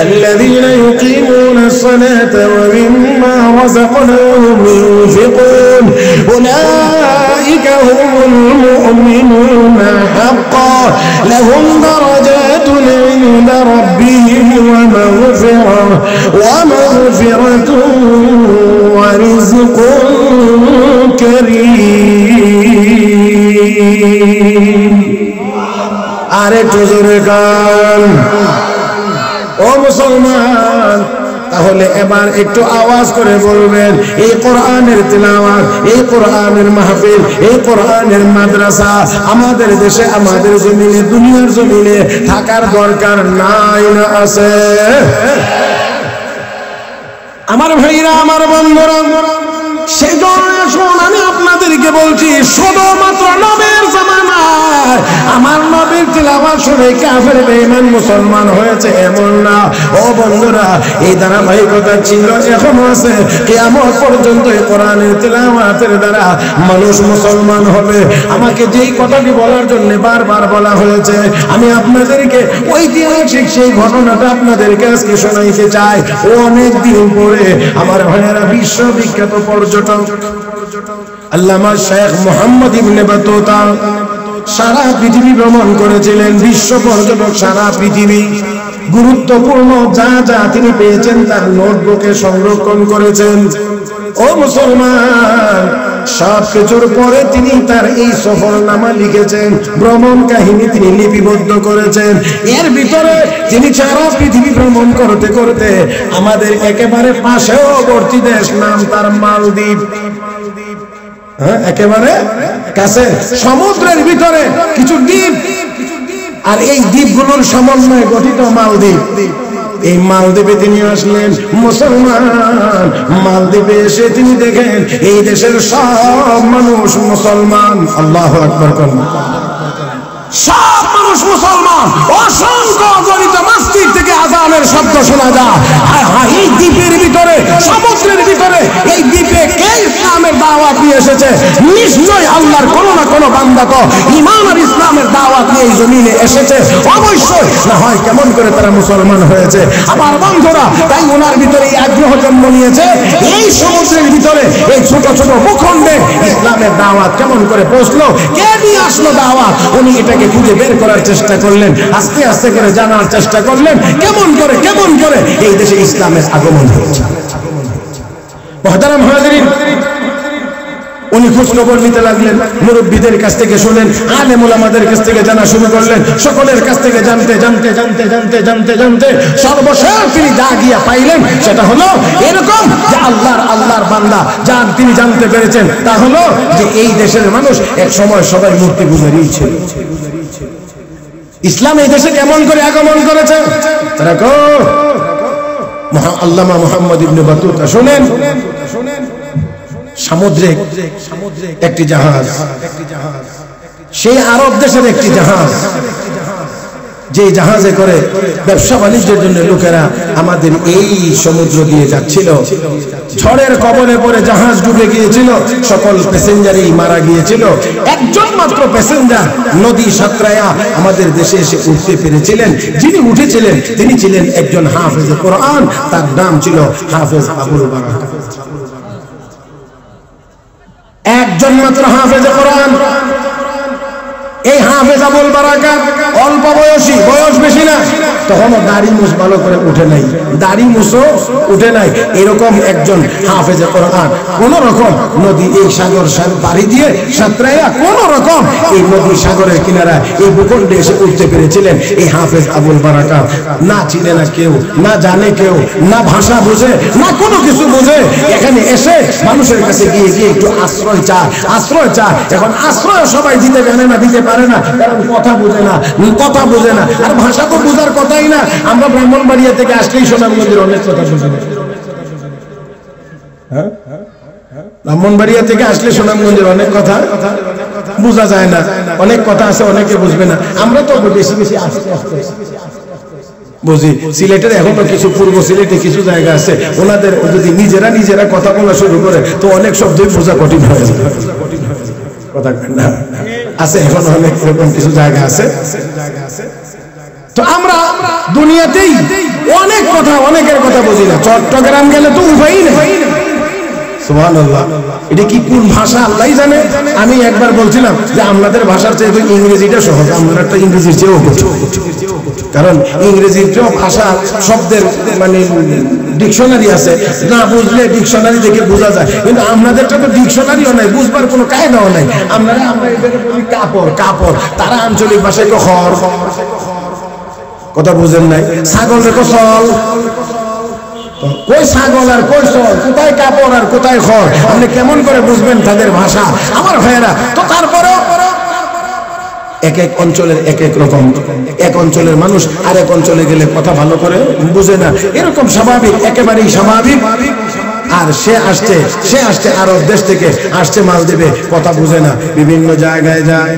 الذين يقيمون الصلاة ومما رزقناهم ينفقون أولئك هم المؤمنون حقا لهم درجات عند ربهم ومغفرة ورزق كريم. আরেকটু জোরে গান। ও মুসলমান, তাহলে এবার একটু আওয়াজ করে বলবেন, এই কোরআনের তিলাওয়াত, এই কোরআনের মাহফিল, এই কোরআনের মাদ্রাসা আমাদের দেশে, আমাদের জমিনে, দুনিয়ার জমিনে থাকার দরকার নাই না আছে? আমার ভাইরা, আমার বন্ধুরা, সেজন্য এখন আমি আপনাদেরকে বলছি, শুধুমাত্র নবীর জামানায় আমার নবীর তিলাওয়াত শুনে কাফের বেঈমান মুসলমান হয়েছে এমন না। ও বন্ধুরা, এই ধারাবাহিকতা ছিল, এখনো আছে, কিয়ামত পর্যন্ত এই কোরআনের তিলাওয়াতের দ্বারা মানুষ মুসলমান হবে। আমাকে যেই কথাটি বলার জন্য বারবার বলা হয়েছে, আমি আপনাদেরকে ঐতিহাসিক সেই ঘটনাটা আপনাদেরকে আজকে শোনাইতে চাই। অনেক দিন পরে আমার ভাইয়েরা, বিশ্ববিখ্যাত পর্যটক আল্লামা শেখ মুহাম্মদ ইবনে বাতুতা সারা পৃথিবী ভ্রমণ করেছিলেন। বিশ্ব পর্যটক সারা পৃথিবী, গুরুত্বপূর্ণ যা যা তিনি পেয়েছেন তার নোটবুকে সংরক্ষণ করেছেন। ও মুসলমান, সব কিছুর পরে তিনি তার এই সফরনামা লিখেছেন, ভ্রমণ কাহিনী তিনি লিপিবদ্ধ করেছেন। এর ভিতরে তিনি সারা পৃথিবী ভ্রমণ করতে করতে আমাদের একেবারে পার্শ্ববর্তী দেশ, নাম তার মালদ্বীপ, একেবারে কাছে সমুদ্রের ভিতরে কিছু দ্বীপ, আর এই দ্বীপগুলোর সমন্বয়ে গঠিত মালদ্বীপ। এই মালদ্বীপে তিনি আসলেন মুসলমান। মালদ্বীপে এসে তিনি দেখেন এই দেশের সব মানুষ মুসলমান। আল্লাহু আকবার করুন। সব মানুষ মুসলমান। অসংখ্য গরিত মসজিদ থেকে আযানের শব্দ শোনা যায়। এই দ্বীপের ভিতরে, সমুদ্রের ভিতরে, এই দ্বীপে কে ইসলামের দাওয়াত নিয়ে এসেছে? নিশ্চয়ই আল্লাহর কোনো না কোনো বান্দা তো ঈমান আর ইসলামের দাওয়াত নিয়ে এই জমিনে এসেছে অবশ্যই, না হয় কেমন করে তারা মুসলমান হয়েছে? আমার বন্ধুরা, তাই ওনার ভিতরে এই আগ্রহ জন্ম নিয়েছে, এই সমুদ্রের ভিতরে এই ছোট ছোট ভূখণ্ডে ইসলামের দাওয়াত কেমন করে পৌঁছলো, কে নিয়ে আসলো দাওয়াত, উনি এটাকে খুঁজে বের করার চেষ্টা করলেন, আস্তে আস্তে করে জানার চেষ্টা করলেন কেমন করে এই দেশে ইসলামের আগমন হয়েছে। মুহতারাম হাজিরিন, উনি খোঁজখবর নিতে লাগলেন, মুরব্বীদের কাছ থেকে শুনলেন, আলেম ওলামাদের কাছ থেকে জানা শুরু করলেন, সকলের কাছ থেকে জানতে সর্বশেষ তিনি যা গিয়া পাইলেন সেটা হলো এরকম যে আল্লাহর বান্দা যা তিনি জানতে পেরেছেন তা হলো যে এই দেশের মানুষ এক সময় সবাই মূর্তি পূজারী ছিল। ইসলাম এই দেশে কেমন করে আগমন করেছে তারা আল্লামা মুহাম্মদ ইবনে বাতুতা শুনেন। সামুদ্রিক একটি জাহাজ, সেই আরব দেশের একটি জাহাজ, যে জাহাজে করে ব্যবসা বাণিজ্যের জন্য লোকেরা আমাদের এই সমুদ্র দিয়ে যাচ্ছিল, ঝড়ের কবলে পড়ে জাহাজ ডুবে গিয়েছিল, সকল প্যাসেঞ্জারই মারা গিয়েছিল। একজন মাত্র প্যাসেঞ্জার নদী সাঁতরায়া আমাদের দেশে এসে উঠতে পেরেছিলেন। যিনি উঠেছিলেন তিনি ছিলেন একজন হাফেজ কোরআন, তার নাম ছিল হাফেজ আবুল বারাকাত। একজন মাত্র হাফেজ কোরআন। এই হাফেজ আবুল বারাকাত অল্প বয়সী, বয়স বেশি না, তখনও দাড়ি মুছ ভালো করে উঠে নাই, দাড়ি মুছও উঠে নাই, এরকম একজন হাফেজ কোরআন কোন রকম নদী এই সাগর পাড়ি দিয়ে সাঁতরাইয়া কোন রকম এই নদী সাগরের কিনারা এই ভূখণ্ডে এসে উঠতে পেরেছিলেন। এই হাফেজ আবুল বারাকাত না চিনে না কেউ, না জানে কেউ, না ভাষা বুঝে, না কোনো কিছু বুঝে, এখানে এসে মানুষের কাছে গিয়ে একটু আশ্রয় চায়। এখন আশ্রয় সবাই দিতে জানে না, দিতে পারে না, কারণ কথা বুঝে না, আর ভাষা তো বোঝার কথাই না। আমরা ব্রাহ্মণবাড়িয়া থেকে আসলেই সুনামগঞ্জের অনেক কথা বুঝি না, ব্রাহ্মণবাড়িয়া থেকে আসলে সুনামগঞ্জের অনেক কথা বোঝা যায় না, অনেক কথা আছে অনেকে বুঝবে না। আমরা তো বেশি আস্তে বুঝি। সিলেটের এখনো কিছু পূর্ব সিলেটে কিছু জায়গা আছে, ওনাদের যদি নিজেরা কথা বলা শুরু করে তো অনেক শব্দই বোঝা কঠিন হয়ে যায়। কথা না আছে, এখন অনেক এরকম কিছু জায়গা আছে। তো আমরা দুনিয়াতেই অনেক কথা, অনেকের কথা বুঝি না। চট্টগ্রাম গেলে তো উপায়ই নেই। সুবহানাল্লাহ, এটা কি কোন ভাষা আল্লাহই জানে। আমি একবার বলছিলাম যে আমাদের ভাষার চেয়ে ইংরেজিটা সহজ, আমরা একটা ইংরেজির চেয়েও কঠিন, কারণ ইংরেজির ভাষা শব্দের মানে ডিকশনারি আছে, না বুঝলে ডিকশনারি দেখে বোঝা যায়, কিন্তু আমাদেরটা তো ডিকশনারিও নাই, বুঝবার কোনো কায়দাও নাই। আমরা এটাকে বলি কাপড়, তারা আঞ্চলিক ভাষায় খর, কথা বুঝেন নাই। ছাগল রেখো চল, কই ছাগল আর কই চল, কোথায় কাপড় আর কোথায় খড়, আপনি কেমন করে বুঝবেন তাদের ভাষা? আমার ভাইয়েরা, তো তারপরেও এক এক অঞ্চলের এক এক রকম, এক অঞ্চলের মানুষ আরেক অঞ্চলে গেলে কথা ভালো করে বুঝে না, এরকম স্বাভাবিক, একেবারেই স্বাভাবিক। আর সে আসছে আরব দেশ থেকে আসছে মালদ্বীপে, কথা বুঝে না, বিভিন্ন জায়গায় যায়,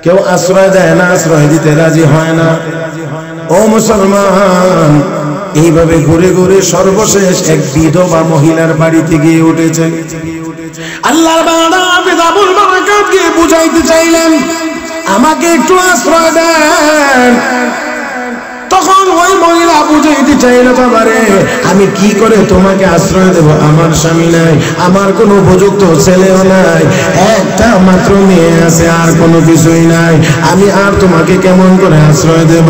কেউ আশ্রয় দেয় না, আশ্রয় দিতে রাজি হয় না। ও মুসলমান, এইভাবে ঘুরে ঘুরে সর্বশেষ এক বিধবা মহিলার বাড়িতে গিয়ে উঠেছে। আল্লাহর বান্দা হাফেজ আবুল বারাকাত কে বুঝাইতে চাইলেন, আমাকে একটু আশ্রয় দেন। তখন ওই মহিলা বুঝাইতে চাইল, বাবারে আমি কি করে তোমাকে আশ্রয় দেব, আমার স্বামী নাই, আমার কোনো উপযুক্ত ছেলেও নাই, একটা মাত্র মেয়ে আছে, আর কোনো কিছুই নাই, আমি আর তোমাকে কেমন করে আশ্রয় দেব।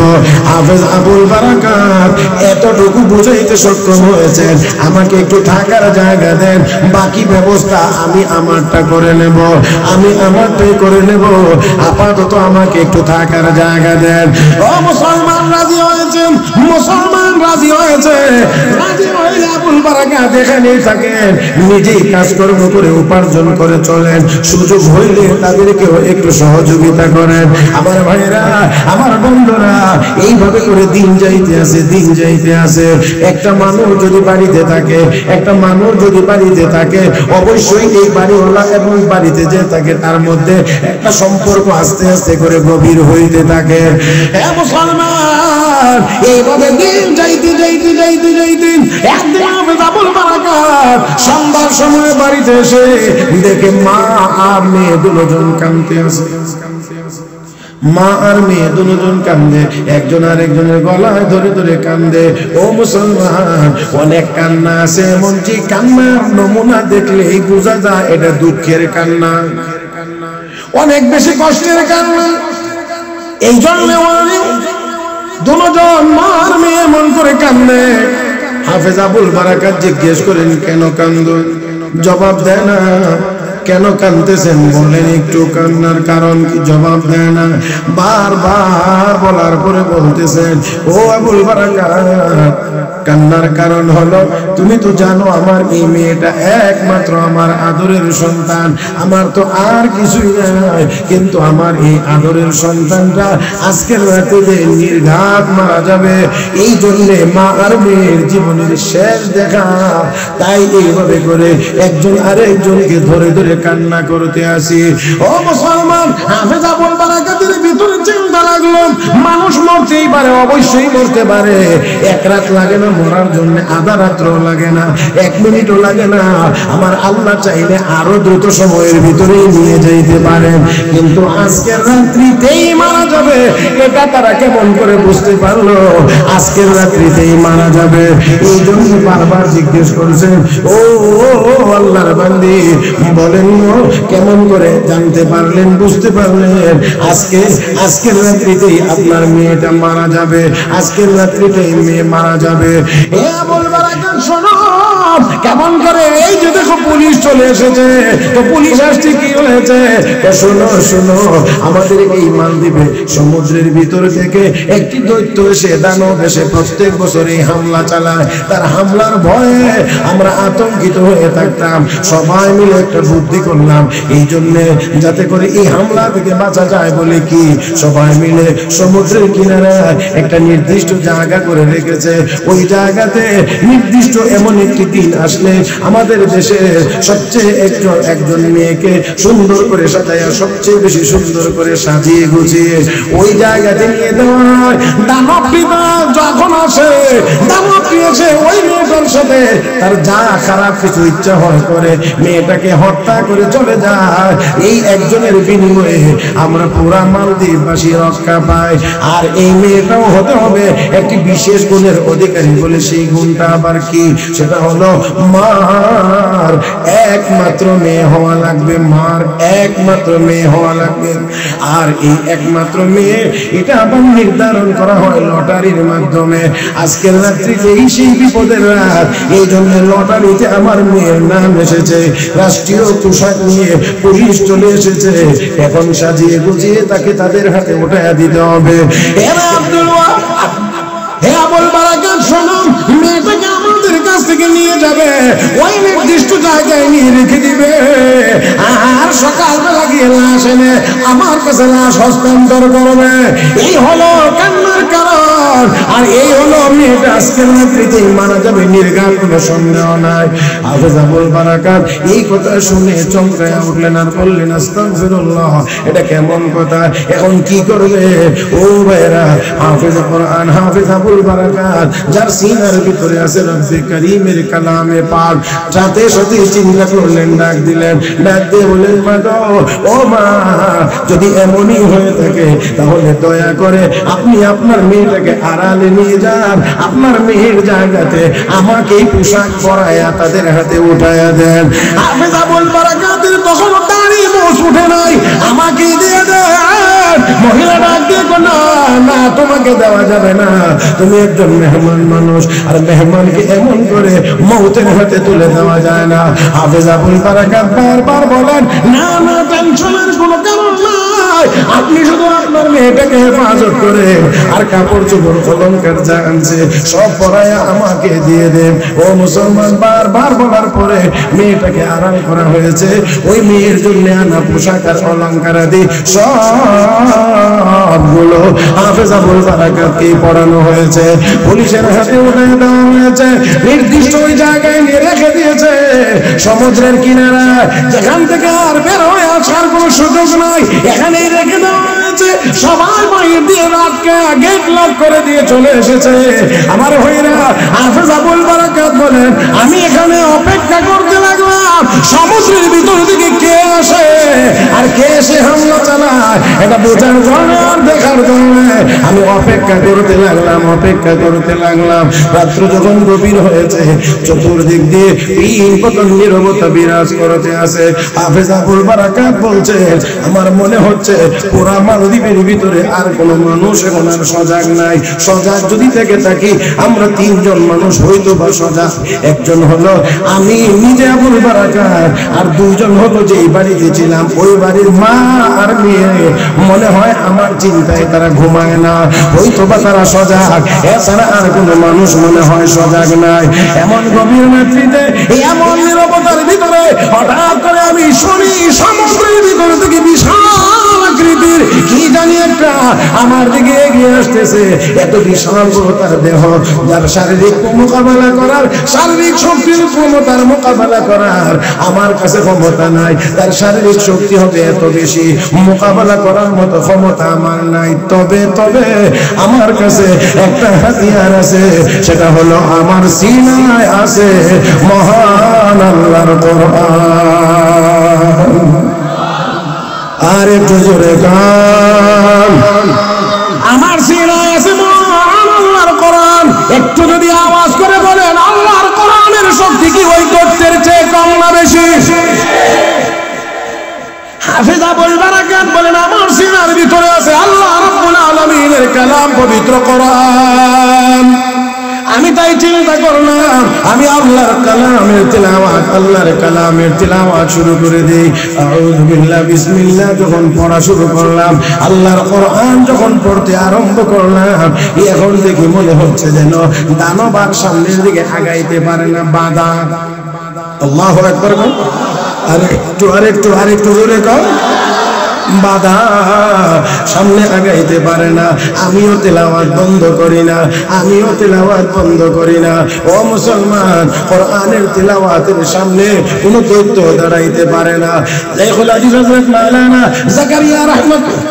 হাফেজ আবুল বারাকাত এতটুকু বুঝাইতে সক্ষম হয়েছেন, আমাকে একটু থাকার জায়গা দেন, বাকি ব্যবস্থা আমি আমারটা করে নেব, আমি আমারটাই করে নেব, আপাতত আমাকে একটু থাকার জায়গা দেন। ও মুসলমান রাজি হয়েছেন, মুসলমান রাজি হয়েছে, রাজি হয়ে আবুল বারাকাত এখানেই থাকেন, নিজেই কাজকর্ম করে উপার্জন করে চলেন, সুযোগ হইলে তাদেরকেও একটু সহযোগিতা করেন। আমার ভাইরা, আমার বন্ধুরা, এইভাবে করে দিন যাইতে আছে, দিন যাইতে আছে। একটা মানুষ যদি বাড়িতে থাকে, একটা মানুষ যদি বাড়িতে থাকে, অবশ্যই এই বাড়িওয়ালা এবং বাড়িতে যে থাকে তার মধ্যে একটা সম্পর্ক আস্তে আস্তে করে গভীর হইতে থাকে। হ্যাঁ মুসলমান, এইভাবে দিন যাইতে যাইতে যাইতে যাইতে একদিন হাফেজ আবুল বারাকাত সন্ধ্যার সময় বাড়িতে এসে দেখে মা আর মেয়ে দুজন কাঁদতে আছে। মা আর মেয়ে দুজন কান্দে, একজন আর একজনের গলায় ধরে ধরে কান্দে। ও মুসলমান, অনেক কান্না আছে, এমনকি কান্নার নমুনা দেখলেই বোঝা যায় এটা দুঃখের কান্না, অনেক বেশি কষ্টের কান্না। এই জন্য দুজন মা আর মেয়ে মন করে কান্দে। হাফেজ আবুল বারাকাত জিজ্ঞেস করেন, কেন কান্দো? জবাব দেয় না। কেন কাঁদতেছেন বলেন একটু, কান্নার কারণ কি? জবাব দেয় না। বারবার বলার পরে বলতেছেন, ও আবুল বারাকাত, কান্নার কারণ হলো তুমি তো জানো আমার এই মেয়েটা একমাত্র আমার আদরের সন্তান, আমার তো আর কিছুই নাই, কিন্তু আমার এই আদরের সন্তানটা আজকের রাতে যে নির্ঘাত মারা যাবে, এই জন্যে মা আর মেয়ের জীবনের শেষ দেখা, তাই এইভাবে করে একজন আরেকজনকে ধরে ধরে কান্না করতে আসি। ও মুসলমান, হাফেজ আবুল বারাকাতের ভিতরে চিন্তা লাগলো, মানুষ মরতেই পারে, অবশ্যই মরতে পারে, এক রাত লাগে না মরার জন্য, আধা রাত্রও লাগে না, এক মিনিটও লাগে না, আমার আল্লাহ চাইলে আরো দ্রুত সময়ের ভিতরেই নিয়ে যাইতে পারেন, কিন্তু আজকের রাত্রিতেই মারা যাবে, এটা তারা কেমন করে বুঝতে পারলো আজকের রাত্রিতেই মারা যাবে? এই জন্য বারবার জিজ্ঞেস করছেন, ও আল্লাহর বান্দি, বলেন কেমন করে জানতে পারলেন, বুঝতে পারলেন আজকের রাত্রিতেই আপনার মেয়েটা মারা যাবে, আজকের রাত্রিতেই মেয়ে মারা যাবে? এ আবুল বারাকাত শোনো, কেমন করে? এই যে দেখো পুলিশ চলে এসেছে, তো পুলিশ আসছে কি হয়েছে? শোনো শোনো, আমাদের এই মালদ্বীপে সমুদ্রের ভিতর থেকে একটি দৈত্য এসে, দানব এসে প্রত্যেক বছর এই হামলা চালায়, তার হামলার ভয়ে আমরা আতঙ্কিত হয়ে থাকতাম, সবাই মিলে একটা বুদ্ধি করলাম, এই জন্য যাতে করে এই হামলা থেকে বাঁচা যায় বলে কি সবাই মিলে সমুদ্রের কিনারায় একটা নির্দিষ্ট জায়গা করে রেখেছে, ওই জায়গাতে নির্দিষ্ট এমন একটি দিন আসলে আমাদের দেশে সবচেয়ে একজন মেয়েকে সুন্দর করে সাজাইয়া, সবচেয়ে বেশি সুন্দর করে সাজিয়ে গুছিয়ে ওই জায়গাতে নিয়ে দেওয়া হয়। দানবীরা যখন আসে, দানবী এসে ওই মেয়েটার সাথে তার যা খারাপ কিছু ইচ্ছা হয় করে, মেয়েটাকে হত্যা করে চলে যায়। এই একজনের বিনিময়ে আমরা পুরা মালদ্বীপবাসী রক্ষা পাই। আর এই মেয়েটাও হতে হবে একটি বিশেষ গুণের অধিকারী, বলে সেই গুণটা আবার কি? সেটা হলো মার একমাত্র মেয়ে হওয়া লাগবে, মার একমাত্র মেয়ে হওয়া লাগবে। আর এই একমাত্র মেয়ে এটা আবার নির্ধারণ করা হয় লটারির মাধ্যমে। আজকের রাত্রিতে এই সেই বিপদের রাত, এই জন্য লটারিতে আমার মেয়ের নাম এসেছে, রাষ্ট্রীয় পোশাক নিয়ে পুলিশ চলে এসেছে, এখন সাজিয়ে গুছিয়ে তাকে তাদের হাতে উঠাইয়া দিতে হবে। হে আবুল বারাকাত শোনো, মেয়েটাকে আমাদের কাছ থেকে নিয়ে যাবে, ওই নির্দিষ্ট জায়গায় নিয়ে রেখে দিবে, আর সকালবেলা গিয়ে সে লাশ এনে আমার কাছে লাশ হস্তান্তর করবে। এই হলো কান্নার কারণ, আর এই হলো মেয়েটা আজকের রাত্রিতে মারা যাবে, নির্ঘাত কোনো সন্দেহ নাই। হাফেজ আবুল বারাকাত এই কথা শুনে চমকায়া উঠলেন আর বললেন, আস্তাগফিরুল্লাহ, এটা কেমন কথা, এখন কি করবে? ও ভাইরা, হাফেজ কোরআন হাফেজ আবুল বারাকাত যার সিনার ভিতরে আছে রব্বে কারীমের কালামে পাক, সাথে সাথে চিন্তা করলেন, ডাক দিলেন, ডাক দিয়ে বলেন, মা গো, ও মা, যদি এমনই হয়ে থাকে তাহলে দয়া করে আপনি আপনার মেয়েটাকে আড়ালে নিয়ে যান, আপনার মেয়ের জায়গাতে আমাকেই পোশাক পরায়া তাদের হাতে উঠায়া দেন। হাফেজ আবুল বারাকাতের তখন দাঁড়িয়ে মোষ উঠে নাই, আমাকে দিয়ে দেন। মহিলা ডাক দিয়ে না, না, তোমাকে দেওয়া যাবে না, তুমি একজন মেহমান মানুষ, আর মেহমানকে এমন করে মৌতের হাতে তুলে দেওয়া যায় না। হাফেজ আবুল বারাকাত বারবার বলেন, না না, টেনশনের কোনো কারণ নাই, আপনি শুধু আপনার মেয়েটাকে হেফাজত করে আর কাপড় চোপড় অলংকার যা আনছে সব পরায়া আমাকে দিয়ে দেন। ও মুসলমান, বারবার বলার পরে মেয়েটাকে আড়াল করা হয়েছে। ওই মেয়ের জন্য আনা পোশাক আর অলংকার আদি সবগুলো হাফেজ আবুল বারাকাতকে পড়ানো হয়েছে, পুলিশের হাতে উঠে দেওয়া হয়েছে, নির্দিষ্ট ওই জায়গায় নিয়ে রেখে দিয়েছে সমুদ্রের কিনারা, যেখান থেকে আর বের হয়ে আসার কোনো সুযোগ নাই, এখানেই রেখে দেওয়া হয়েছে। সবাই বাইরে দিয়ে রাতকে গেট লক করে দিয়ে চলে এসেছে। আমার ভাইরা, হাফেজ আবুল বারাকাত বলেন, আমি এখানে অপেক্ষা করতে লাগলাম সমুদ্রের ভিতর থেকে কে আসে আর কে এসে হামলা চালায়, এটা বোঝার জন্য আর দেখার জন্য আমি অপেক্ষা করতে লাগলাম, অপেক্ষা করতে লাগলাম। রাত্র যখন গভীর হয়েছে, চতুর্দিক দিয়ে তিন পতন নীরবতা বিরাজ করতে আছে। হাফেজ আবুল বারাকাত বলছেন, আমার মনে হচ্ছে পুরা মালদ্বীপের ভিতরে আর কোনো মানুষ এখন আর সজাগ নাই। সজাগ যদি থেকে থাকি আমরা তিনজন মানুষ হয়তো বা সজাগ, একজন হলো আমি নিজে আবুল বারাকাত, আর দুইজন হলো যে এই বাড়িতে ছিলাম ওই বাড়ির মা আর মেয়ে। মনে হয় আমার চিন্তায় তারা ঘুমায় না, হয়তো বা তারা সজাগ, এছাড়া আর কোনো মানুষ মনে হয় সজাগ নাই। এমন গভীর রাত্রিতে এমন নীরবতার ভিতরে হঠাৎ করে আমি শুনি সমুদ্রের ভিতর থেকে বিশাল আকৃতির কি জানি একটা আমার দিকে এগিয়ে আসতেছে। এত বিশাল বড় তার দেহ, যার শারীরিক মোকাবেলা করার, শারীরিক শক্তির ক্ষমতার মোকাবেলা করার আমার কাছে ক্ষমতা নাই। তার শারীরিক শক্তি হবে এত বেশি, মোকাবেলা করার মতো ক্ষমতা আমার নাই। তবে তবে আমার কাছে একটা হাতিয়ার আছে, সেটা হলো আমার সিনায় আছে মহান আল্লাহর কোরআন। আর একটু জোরে গান, আমার সিনায় আছে মহান আল্লাহর কোরআন। একটু যদি আওয়াজ করে বলেন, আল্লাহর কোরআনের শক্তি কি ওই দৈত্যের চেয়ে কম না বেশি? হাফেজ আবুল বারাকাত বলেন, আমার সিনার ভিতরে আছে আল্লাহ রাব্বুল আলামিনের কালাম, পবিত্র কোরআন। আমি তাই চিন্তা করলাম, আমি আল্লাহর কালামের তিলাওয়াত, আল্লাহর কালামের তিলাওয়াত শুরু করে দেই। আউযু বিল্লাহ, বিসমিল্লাহ যখন পড়া শুরু করলাম, আল্লাহর কোরআন যখন পড়তে আরম্ভ করলাম, এখন দেখি মনে হচ্ছে যেন দানব আর সামনের দিকে আগাইতে পারে না, বাধা। আল্লাহু আকবার। আরেকটু জোরে কর, বাধা, সামনে আগাইতে পারে না। আমিও তেলাওয়াত বন্ধ করি না, আমিও তেলাওয়াত বন্ধ করি না। ও মুসলমান, কোরআনের তেলাওয়াতের সামনে কোনো দৈত্য দাঁড়াইতে পারে না। শাইখুল হাদিস হযরত মাওলানা জাকারিয়া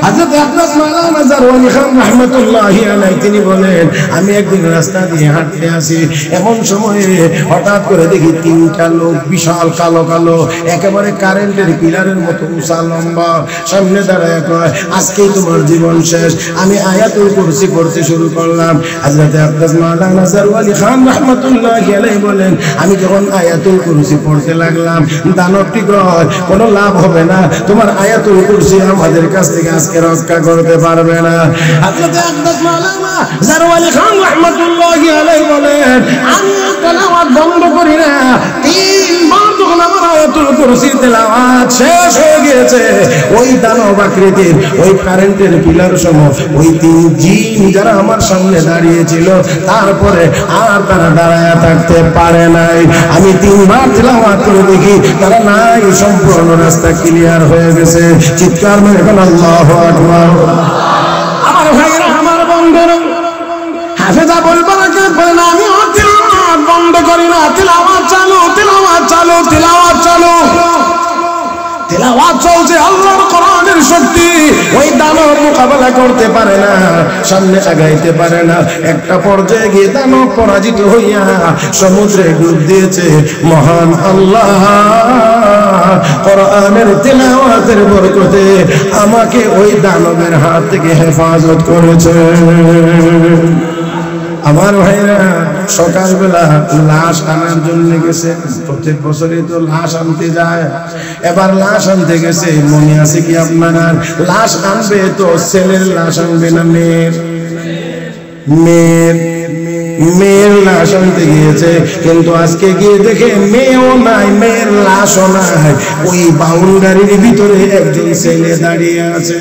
হযরত আব্বাস মাওলানা জারওয়ানি খান রাহমাতুল্লাহি আলাইহি তিনি বলেন, আমি একদিন রাস্তা দিয়ে হাঁটতে আসি, এমন সময়ে হঠাৎ করে দেখি তিনটা লোক বিশাল কালো কালো, একেবারে কারেন্টের পিলারের মতো উঁচা লম্বা, সামনে দাঁড়ায় কয়, আজকেই তোমার জীবন শেষ। আমি আয়াতুল কুরসি পড়তে শুরু করলাম। হযরত আব্বাস মাওলানা জারওয়ানি খান রাহমাতুল্লাহি আলাইহি বলেন, আমি যখন আয়াতুল কুরসি পড়তে লাগলাম, দানবটি কয়, কোনো লাভ হবে না, তোমার আয়াতুল কুরসি আমাদের কাছ থেকে আজকে রক্ষা করতে পারবে না। হযরত আব্বাস মাওলানা জারওয়ানি খান রাহমাতুল্লাহি আলাইহি বলেন, আমি তেলাওয়াত বন্ধ করি না। তিনবার যখন আমার আয়াতুল কুরসির তেলাওয়াত শেষ হয়ে গিয়েছে। ওই দানব আকৃতির ওই কারেন্টের পিলার সম ওই তিন জিন যারা আমার সামনে দাঁড়িয়েছিল, তারপরে আর তারা দাঁড়ায় থাকতে পারে নাই। আমি তিনবার তেলাওয়াত করে দেখি তারা নাই, সম্পূর্ণ রাস্তা ক্লিয়ার হয়ে গেছে। চিৎকার মেরে বলেন আল্লাহু আকবার। আমার ভাইরা, আমার বন্ধুরা, হাফেজ আবুল বারাকাত বলেন আমি তিলাওয়াত বন্ধ করি না, তিলাওয়াত চালু, তিলাওয়াত চালু, তিলাওয়াত চালু, তিলাওয়াত চলছে। আল্লাহর কোরআনের শক্তি ওই দানব মোকাবেলা করতে পারে না, সামনে আগাইতে পারে না। একটা পর্যায়ে গিয়ে দানব পরাজিত হইয়া সমুদ্রে ডুব দিয়েছে। মহান আল্লাহ কোরআনের তিলাওয়াতের বরকতে আমাকে ওই দানবের হাত থেকে হেফাজত করেছে। আমার ভাইরা, সকালবেলা লাশ আনার জন্য গেছে। প্রত্যেক বছরই তো লাশ আনতে যায়, এবার লাশ আনতে গেছে। মনে আছে কি আপনার? লাশ আনবে তো ছেলের লাশ আনবে না মেয়ের? মেয়ের লাশ আনতে গিয়েছে, কিন্তু আজকে গিয়ে দেখে মেয়েও নাই, মেয়ের লাশও নাই। ওই বাউন্ডারির ভিতরে একজন ছেলে দাঁড়িয়ে আছে।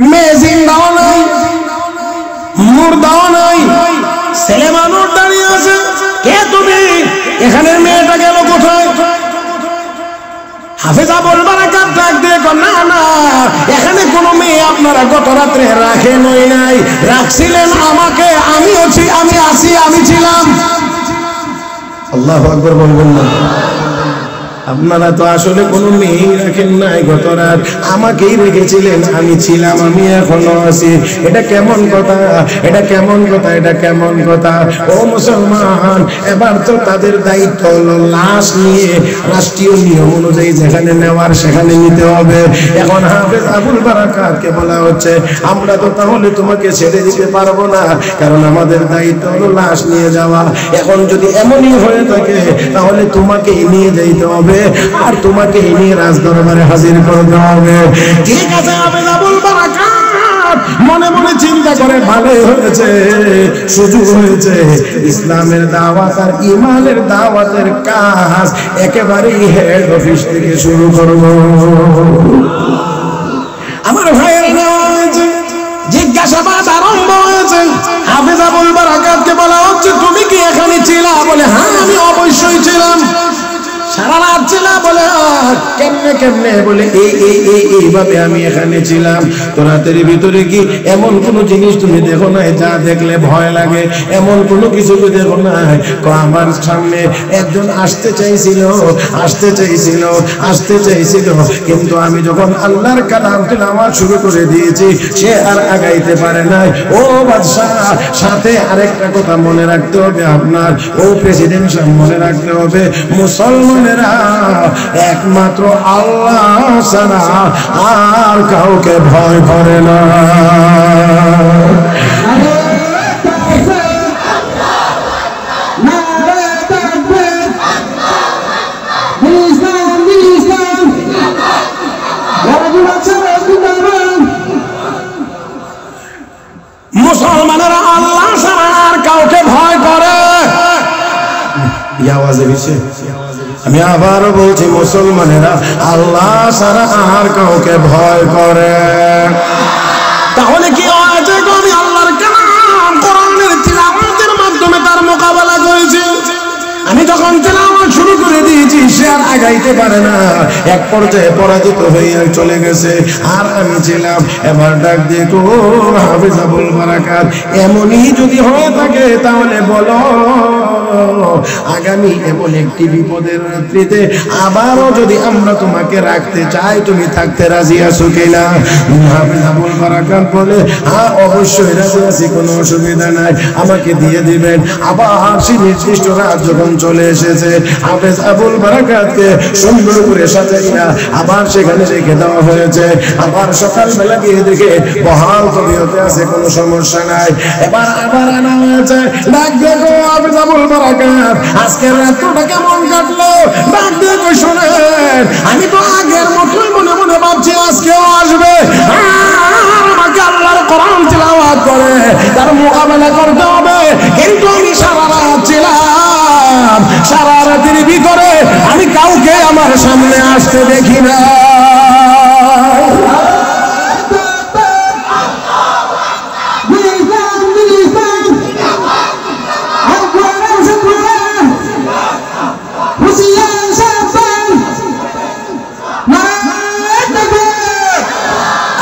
মেয়ে জিন্দাও নাই, মুর্দাও নাই, ছেলে মানুষ দাঁড়িয়ে আছে। কে তুমি? এখানের মেয়েটা গেল কোথায়? হাফেজ আবুল বারাকাত ডাক দিয়ে না না, এখানে কোনো মেয়ে আপনারা গত রাত্রে রাখেনই নাই, রাখছিলেন আমাকে। আমি আছি, আমি ছিলাম। আল্লাহু আকবার বলবেন না? আপনারা তো আসলে কোনো মেয়ে রাখেন নাই, গত রাত আমাকেই রেখেছিলেন, আমি ছিলাম, আমি এখনো আছি। এটা কেমন কথা? এটা কেমন কথা? এটা কেমন কথা? ও মুসলমান, এবার তো তাদের দায়িত্ব হলো লাশ নিয়ে রাষ্ট্রীয় নিয়ম অনুযায়ী যেখানে নেওয়ার সেখানে নিতে হবে। এখন হাফেজ আবুল বারাকাতকে বলা হচ্ছে আমরা তো তাহলে তোমাকে ছেড়ে দিতে পারবো না, কারণ আমাদের দায়িত্ব হলো লাশ নিয়ে যাওয়া। এখন যদি এমনই হয়ে থাকে তাহলে তোমাকেই নিয়ে যেতে হবে, আর তোমাকে নিয়ে রাজদরবারে হাজির করতে হবে। ঠিক আছে, হাফেজ আবুল বারাকাত মনে মনে চিন্তা করে ভালোই হয়েছে, সুযোগ হয়েছে। ইসলামের দাওয়াত আর ঈমানের দাওয়াতের কাজ একেবারেই হেড অফিস থেকে শুরু করব। আমার ভাইয়ের নামাজ জিজ্ঞাসাবাদ আরম্ভ হয়েছে। হাফেজ আবুল বারাকাতকে বলা হচ্ছে তুমি কি এখানে ছিলা? বলে হ্যাঁ, আমি অবশ্যই ছিলাম। সারা রাত ছিলাম? বলে কেমনে কেমনে? বলে এইভাবে আমি এখানে ছিলাম। তো রাতের ভিতরে কি এমন কোন জিনিস তুমি দেখো নাই যা দেখলে ভয় লাগে? এমন কোনো কিছু কি দেখো নাই? আমার সামনে একজন আসতে চাইছিল, কিন্তু আমি যখন আল্লাহর কালাম তিলাওয়াত শুরু করে দিয়েছি সে আর আগাইতে পারে নাই। ও বাদশা, সাথে আরেকটা কথা মনে রাখতে হবে আপনার, ও প্রেসিডেন্ট সাহেব মনে রাখতে হবে, মুসলমানেরা একমাত্র আল্লাহ ছাড়া আর কাউকে ভয় করে না। মুসলমানেরা আল্লাহ ছাড়া আর কাউকে ভয় করে। আওয়াজে বেশি আমি আবারও বলছি, মুসলমানেরা আল্লাহ ছাড়া আর কাউকে ভয় করে। তাহলে কি হয়েছে? আমি আল্লাহর কালাম কোরআনের তিলাওয়াতের মাধ্যমে তার মোকাবেলা করেছি। আমি যখন তিলাওয়াত শুরু করে দিয়েছি সে আর আগাইতে পারে না, এক পর্যায়ে পরাজিত হয়ে চলে গেছে। আর আমি ছিলাম। এবার ডাক দিয়ে কো হাফেজ আবুল বারাকাত, এমনই যদি হয়ে থাকে তাহলে বলো আগামী এমন একটি বিপদের রাত্রিতে আবারও যদি আমরা তোমাকে রাখতে চাই, তুমি থাকতে রাজি আছো কিনা? হাফেজ আবুল বারাকাত বলে হ্যাঁ, অবশ্যই রাজি আছি, কোনো অসুবিধা নাই, আমাকে দিয়ে দিবেন। আবার সেই নির্দিষ্ট রাত যখন চলে এসেছে, হাফেজ আবুল বারাকাতকে সুন্দর করে সাজাইয়া আবার সেখানে রেখে দেওয়া হয়েছে। আবার সকালবেলা গিয়ে দেখে বহাল তবিয়তে আছে, কোনো সমস্যা নাই। এবার আবার আনা হয়েছে। ডাক দেখো হাফেজ আবুল বারাকাত, আজকের রাতটা কেমন কাটলো? ডাক দেখো, শোনেন, আমি তো আগের মতোই মনে মনে ভাবছি আজকেও আসবে, আমাকে আল্লাহর কোরআন তিলাওয়াত করে তার মোকাবেলা করতে হবে। কিন্তু আমি সারা রাত ছিলাম, সারা রাতের ভিতরে আমি কাউকে আমার সামনে আসতে দেখি না।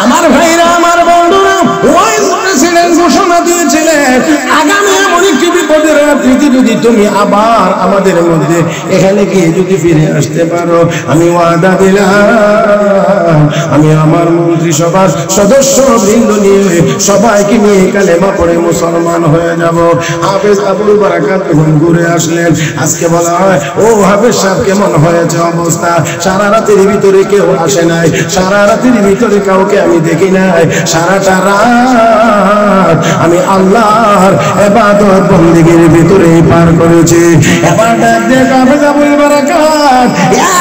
আমার ভাইরা, আমার বন্ধুরা, ওয়াইস প্রেসিডেন্ট ঘোষণা দিয়েছিলেন আগামী এমন একটি বিপদের রাত্রিতে যদি তুমি আবার আমাদের মধ্যে এখানে গিয়ে যদি ফিরে আসতে পারো, আমি ওয়াদা দিলাম আমি আমার মন্ত্রিসভার সদস্য বৃন্দ নিয়ে সবাইকে নিয়ে কালেমা পড়ে মুসলমান হয়ে যাব। হাফেজ আবুল বারাকাত যখন ঘুরে আসলেন, আজকে বলা হয় ও হাফেজ সাহেব কেমন হয়েছে অবস্থা? সারা রাতের ভিতরে কেউ আসে নাই, সারা রাতের ভিতরে কাউকে আমি দেখি নাই, সারাটা রাত আমি আল্লাহর ইবাদত বন্দেগীর ভিতরে পার করেছি। এবার দেখ হাফেজ আবুল বারাকাত,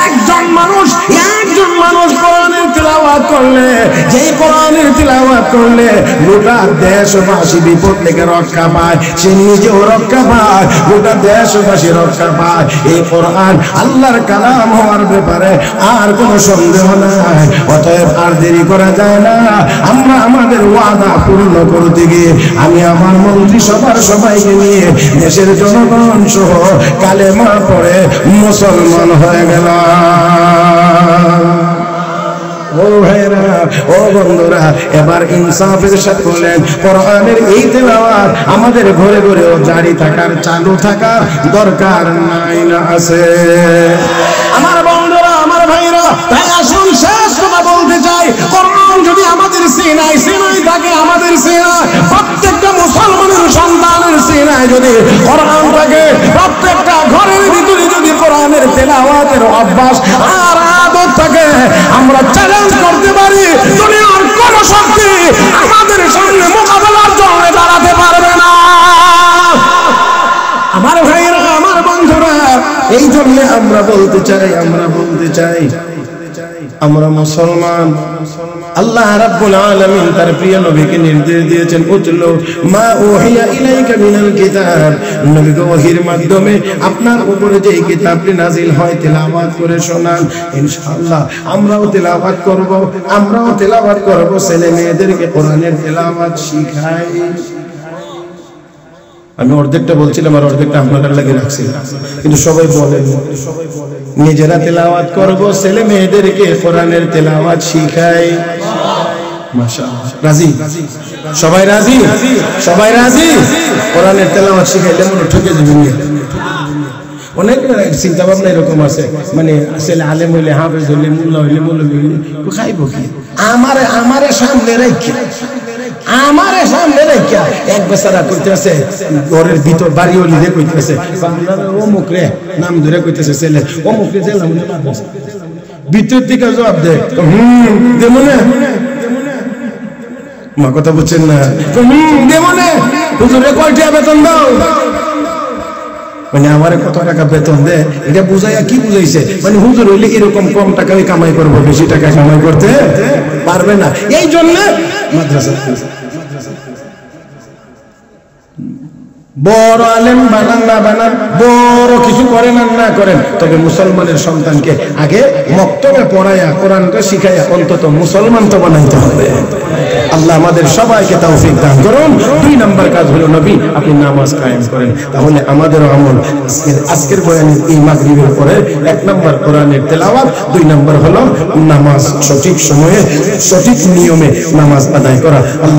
একজন মানুষ কোরআনের তিলাওয়াত করলে, যেই কোরআনের তিলাওয়াত করলে গোটা দেশবাসী বিপদ থেকে রক্ষা পায়, সে নিজেও রক্ষা পায়, গোটা দেশবাসী রক্ষা পায়। এই কোরআন আল্লাহর কালাম হওয়ার ব্যাপারে আর কোনো সন্দেহ নাই। অতএব আর দেরি করা যায় না, আমরা আমাদের ওয়াদা পূর্ণ করতে গিয়ে আমি আমার মন্ত্রিসভার সবাইকে নিয়ে দেশের জনগণ সহ কালেমা পড়ে মুসলমান হয়ে গেলাম। ও ভাইরা, ও বন্ধুরা, এবার ইনসাফের সাথে বলেন কোরআনের এই তেলাওয়াত আমাদের ঘরে ঘরেও জারি থাকার, চালু থাকার দরকার নাই না আছে? আমার বন্ধুরা, আমার ভাইরা, তাই আসুন শেষ কথা বলতে চাই, কোরআন যদি আমাদের সিনায় থাকে, আমাদের সিনায় প্রত্যেকটা মুসলমানের সন্তানের সিনায় যদি কোরআন থাকে, প্রত্যেকটা ঘরের ভিতরে যদি কোরআনের তেলাওয়াতের অভ্যাস আর আদত থাকে, আমরা চ্যালেঞ্জ করতে পারি দুনিয়ার কোন শক্তি আমাদের সামনে মোকাবেলার জন্য দাঁড়াতে পারবে না। আমার ভাইয়েরা, আমার বন্ধুরা, এই জন্য আমরা বলতে চাই আমরা মুসলমান। আল্লাহ রাব্বুল আলামিন তার প্রিয় নবীকে নির্দেশ দিয়েছেন, উতলু মা উহিয়া ইলাইকা মিনাল কিতাব, নবীকে ওহীর মাধ্যমে আপনার উপরে যে কিতাবটি নাযিল হয় তেলাওয়াত করে শোনান। ইনশাআল্লাহ আমরাও তেলাওয়াত করব, ছেলে মেয়েদেরকে কোরআনের তেলাওয়াত শিখাই। আমি অর্ধেকটা বলছিলাম আর অর্ধেকটা আপনাদের লাগে রাখছিলাম, কিন্তু সবাই বলেন নিজেরা তেলাওয়াত করব, ছেলে মেয়েদেরকে কোরআনের তেলাওয়াত শিখাই। মাশাআল্লাহ, রাজি? সবাই রাজি? সবাই রাজি? কোরআনের তেলাওয়াত শিখাইলে মনে ঠকে যাবেন। অনেক চিন্তা ভাবনা এরকম আছে, মানে ছেলে আলেম হইলে, হাফেজ হইলে, মুল্লা হইলে, মৌলভী হইলে খাইব কি? আমারে সামনে রেখা এক বেচারা কইতেছে, ঘরের ভিতর বাড়ি হইলে কইতেছে অমুক রে নাম ধরে কইতেছে, ছেলে অমুক রে দিলাম, ভিতর থেকে জবাব দেয় দেমনে মা, কথা বুঝছেন না? দেমনে হুজুরে কয়টা বেতন দাও, মানে আমারে কত টাকা বেতন দেয়, এটা বুঝাইয়া কি বুঝাইছে, মানে হুজুর হইলে এরকম কম টাকায় কামাই করবো, বেশি টাকা কামাই করতে পারবে না। এই জন্য মাদ্রাসা বড় আলেম বানান না বানান, বড় কিছু করেন আর না করেন, তবে মুসলমানের সন্তানকে আগে মক্তবে পড়াইয়া কোরআনকে শিখাইয়া অন্তত মুসলমান তো বানাইতে হবে। আল্লাহ আমাদের সবাইকে তৌফিক দান করুন। 2 নম্বর কাজ হলো নবী আপনি নামাজ কায়েম করেন, তাহলে আমাদেরও আমল আজকের বয়ানের এই মাগরিবের পরে 1 নম্বর কোরআনের তেলাওয়াত, 2 নম্বর হলো নামাজ সঠিক সময়ে সঠিক নিয়মে নামাজ আদায় করা। আল্লাহ